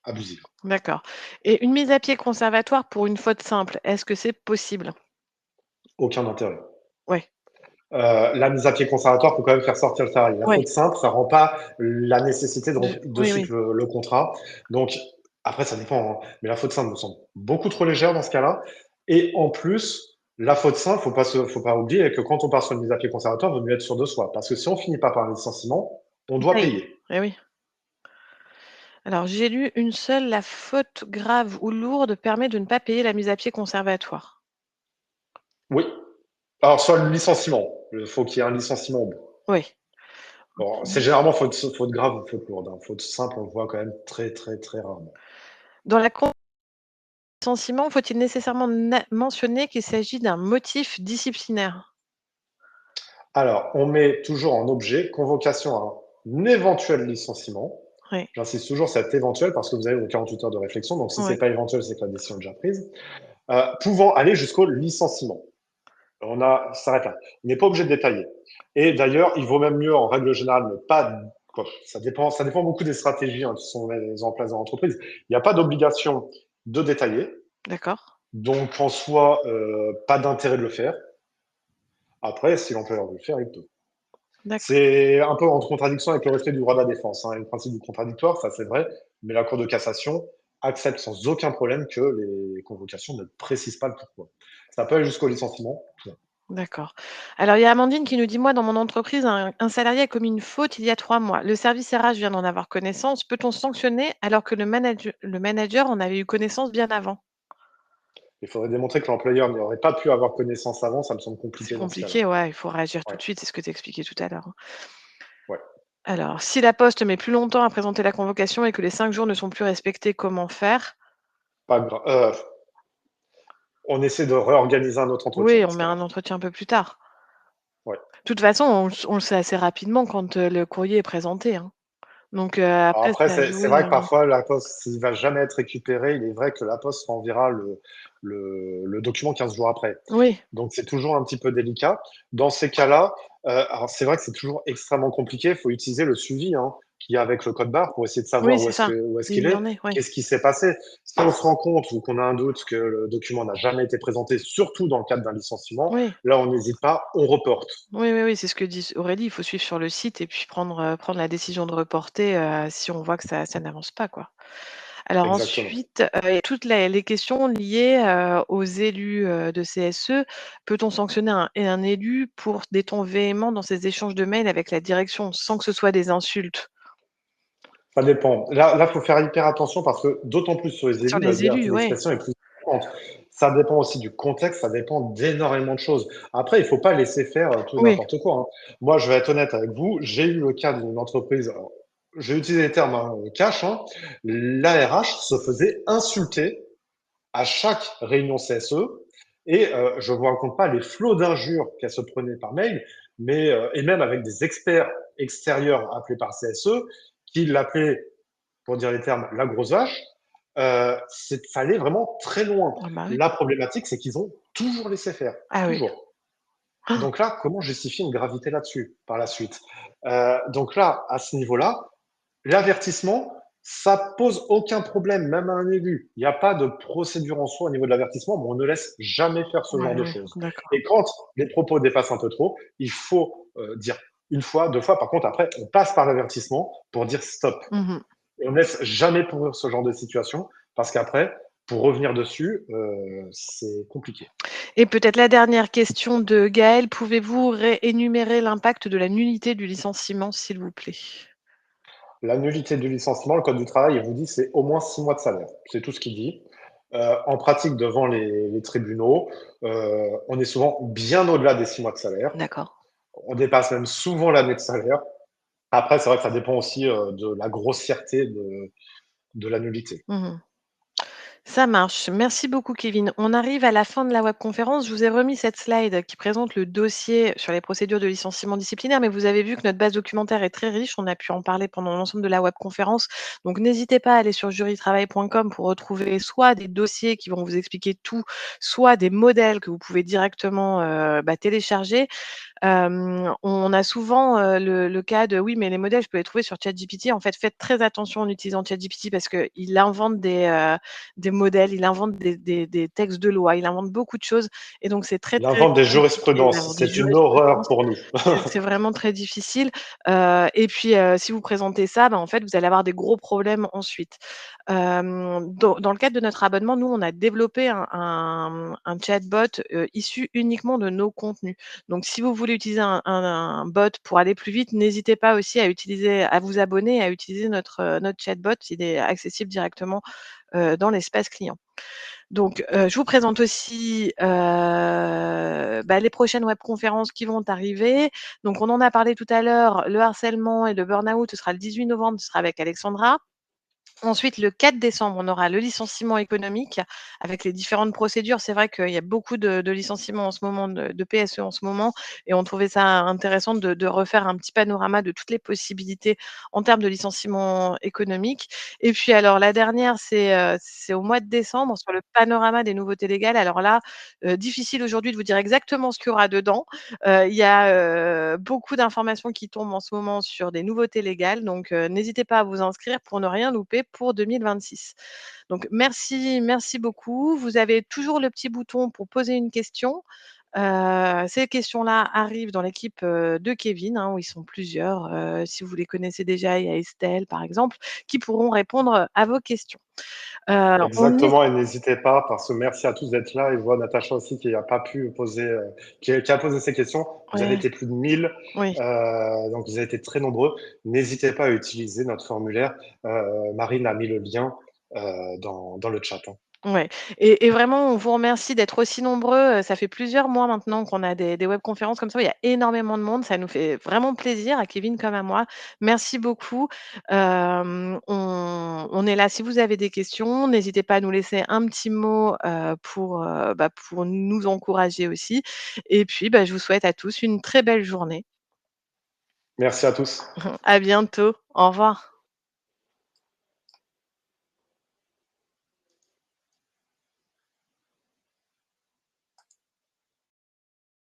abusive. D'accord, et une mise à pied conservatoire pour une faute simple, est-ce que c'est possible? Aucun intérêt. Ouais, La mise à pied conservatoire peut quand même faire sortir le salarié. La ouais, faute simple, ça rend pas la nécessité de oui, suivre oui, le contrat. Donc, après, ça dépend, hein, mais la faute simple me semble beaucoup trop légère dans ce cas-là. Et en plus, la faute simple, faut pas oublier que quand on part sur une mise à pied conservatoire, il vaut mieux être sûr de soi. Parce que si on finit pas par un licenciement, on on doit paye. payer. Eh oui. Alors j'ai lu une seule, la faute grave ou lourde permet de ne pas payer la mise à pied conservatoire. Oui. Alors, soit le licenciement. Il faut qu'il y ait un licenciement au bout. Oui, Bon, c'est OK. généralement faute grave ou faute lourde. Hein. Faute simple, on le voit quand même très, très, très rarement. Dans la licenciement, faut-il nécessairement mentionner qu'il s'agit d'un motif disciplinaire? Alors, on met toujours en objet convocation à un éventuel licenciement. Oui, J'insiste toujours cet éventuel parce que vous avez vos 48 heures de réflexion. Donc, si oui, c'est pas éventuel, c'est que la décision est déjà prise. Pouvant aller jusqu'au licenciement. Ça s'arrête là. On n'est pas obligé de détailler. Et d'ailleurs, il vaut même mieux, en règle générale, ne pas. Ça dépend beaucoup des stratégies qui sont mises en place dans l'entreprise. Il n'y a pas d'obligation de détailler. d'accord, Donc, en soi, pas d'intérêt de le faire. Après, si l'employeur veut le faire, il peut. d'accord. C'est un peu en contradiction avec le respect du droit de la défense. Hein. Le principe du contradictoire, ça c'est vrai, mais la Cour de cassation accepte sans aucun problème que les convocations ne précisent pas le pourquoi. Ça peut aller jusqu'au licenciement. D'accord. Alors, il y a Amandine qui nous dit: «Moi, dans mon entreprise, un salarié a commis une faute il y a 3 mois. Le service RH vient d'en avoir connaissance. Peut-on sanctionner alors que le manager en avait eu connaissance bien avant?» Il faudrait démontrer que l'employeur n'aurait pas pu avoir connaissance avant, ça me semble C'est compliqué dans ce cas-là. compliqué, ouais, il faut réagir tout Ouais, de suite, c'est ce que tu expliquais tout à l'heure, hein. ouais. Alors, si la poste met plus longtemps à présenter la convocation et que les 5 jours ne sont plus respectés, comment faire? Pas gra- on essaie de réorganiser un autre entretien Oui, dans on ce met cas-là. un entretien un peu plus tard. Ouais. De toute façon, on le sait assez rapidement quand, le courrier est présenté, hein. Donc, Alors après après, c'est à c'est jouer, vrai que parfois, la poste, s'il va jamais être récupéré, il est vrai que la poste renverra le document 15 jours après. oui, Donc, c'est toujours un petit peu délicat. Dans ces cas-là, alors c'est vrai que c'est toujours extrêmement compliqué. Il faut utiliser le suivi hein, qu'il y a avec le code barre pour essayer de oui, savoir c'est ça. où est-ce Il qu'il y est, en est, oui. qu'est-ce qui s'est passé. Si on se rend compte ou qu'on a un doute que le document n'a jamais été présenté, surtout dans le cadre d'un licenciement, Oui. là, on n'hésite pas, on reporte. Oui, oui, oui, c'est ce que dit Aurélie, il faut suivre sur le site et puis prendre la décision de reporter, si on voit que ça n'avance pas, quoi. Alors Exactement. ensuite, il y a toutes les questions liées, aux élus, de CSE. Peut-on sanctionner un élu pour des tons véhéments dans ses échanges de mails avec la direction, sans que ce soit des insultes? Ça dépend. Là, faut faire hyper attention parce que d'autant plus sur les Sur élus, la les liberté élus, ouais. d'expression est plus importante. Ça dépend aussi du contexte, ça dépend d'énormément de choses. Après, il faut pas laisser faire tout et Oui, n'importe quoi, hein. Moi, je vais être honnête avec vous, j'ai eu le cas d'une entreprise, alors, je vais utiliser les termes cash, hein, l'ARH se faisait insulter à chaque réunion CSE et je vous raconte pas les flots d'injures qu'elle se prenait par mail, mais et même avec des experts extérieurs appelés par CSE qui l'appelaient, pour dire les termes, la grosse vache. Ça allait vraiment très loin. ah bah, oui. La problématique, c'est qu'ils ont toujours laissé faire, Ah oui. toujours. Donc là, comment justifier une gravité là-dessus par la suite? Donc là, à ce niveau-là, l'avertissement, ça pose aucun problème, même à un élu. Il n'y a pas de procédure en soi au niveau de l'avertissement, mais on ne laisse jamais faire ce Ouais, genre de ouais, choses. d'accord. Et quand les propos dépassent un peu trop, il faut dire une fois, deux fois. Par contre, après, on passe par l'avertissement pour dire stop. Mmh. Et on ne laisse jamais pourrir ce genre de situation parce qu'après, pour revenir dessus, c'est compliqué. Et peut-être la dernière question de Gaël, pouvez-vous énumérer l'impact de la nullité du licenciement, s'il vous plaît? La nullité du licenciement, le Code du travail, il vous dit c'est au moins 6 mois de salaire. C'est tout ce qu'il dit. En pratique, devant les tribunaux, on est souvent bien au-delà des 6 mois de salaire. D'accord. On dépasse même souvent l'année de salaire. Après, c'est vrai que ça dépend aussi de la grossièreté de la nullité. Mmh. Ça marche. Merci beaucoup, Kevin. On arrive à la fin de la webconférence. Je vous ai remis cette slide qui présente le dossier sur les procédures de licenciement disciplinaire, mais vous avez vu que notre base documentaire est très riche. On a pu en parler pendant l'ensemble de la webconférence. Donc, n'hésitez pas à aller sur jurytravail.com pour retrouver soit des dossiers qui vont vous expliquer tout, soit des modèles que vous pouvez directement télécharger. On a souvent, le cas de: «Oui, mais les modèles, je peux les trouver sur ChatGPT». En fait, faites très attention en utilisant ChatGPT parce qu'il invente des modèles, il invente des textes de loi, il invente beaucoup de choses et donc c'est très, Il très invente des compliqué jurisprudences. d'avoir des C'est une horreur jurisprudences. pour nous. C'est vraiment très difficile, et puis, si vous présentez ça, en fait, vous allez avoir des gros problèmes ensuite. Dans le cadre de notre abonnement, nous, on a développé un chatbot, issu uniquement de nos contenus. Donc si vous voulez utiliser un bot pour aller plus vite, n'hésitez pas aussi à vous abonner et à utiliser notre chatbot. Il est accessible directement, dans l'espace client. Donc, je vous présente aussi, les prochaines webconférences qui vont arriver. Donc on en a parlé tout à l'heure, le harcèlement et le burn-out, ce sera le 18 novembre, ce sera avec Alexandra. Ensuite, le 4 décembre, on aura le licenciement économique avec les différentes procédures. C'est vrai qu'il y a beaucoup de licenciements en ce moment, de PSE en ce moment, et on trouvait ça intéressant de refaire un petit panorama de toutes les possibilités en termes de licenciement économique. Et puis alors la dernière, c'est au mois de décembre sur le panorama des nouveautés légales. Alors là, difficile aujourd'hui de vous dire exactement ce qu'il y aura dedans. Il y a, beaucoup d'informations qui tombent en ce moment sur des nouveautés légales, donc n'hésitez pas à vous inscrire pour ne rien louper pour 2026. Donc merci beaucoup. Vous avez toujours le petit bouton pour poser une question. Ces questions-là arrivent dans l'équipe, de Kevin, où ils sont plusieurs. Si vous les connaissez déjà, il y a Estelle, par exemple, qui pourront répondre à vos questions. On est Exactement, et n'hésitez pas, parce que merci à tous d'être là. Et je vois Natacha aussi qui a pas pu poser, qui a posé ses questions. Vous avez ouais, été plus de 1000, oui. donc vous avez été très nombreux. N'hésitez pas à utiliser notre formulaire. Marine a mis le lien dans le chat, hein. Ouais, et vraiment, on vous remercie d'être aussi nombreux, ça fait plusieurs mois maintenant qu'on a des webconférences comme ça, où il y a énormément de monde, ça nous fait vraiment plaisir, à Kevin comme à moi. Merci beaucoup. On est là si vous avez des questions, n'hésitez pas à nous laisser un petit mot, pour nous encourager aussi, et puis, je vous souhaite à tous une très belle journée. Merci à tous. À bientôt. Au revoir.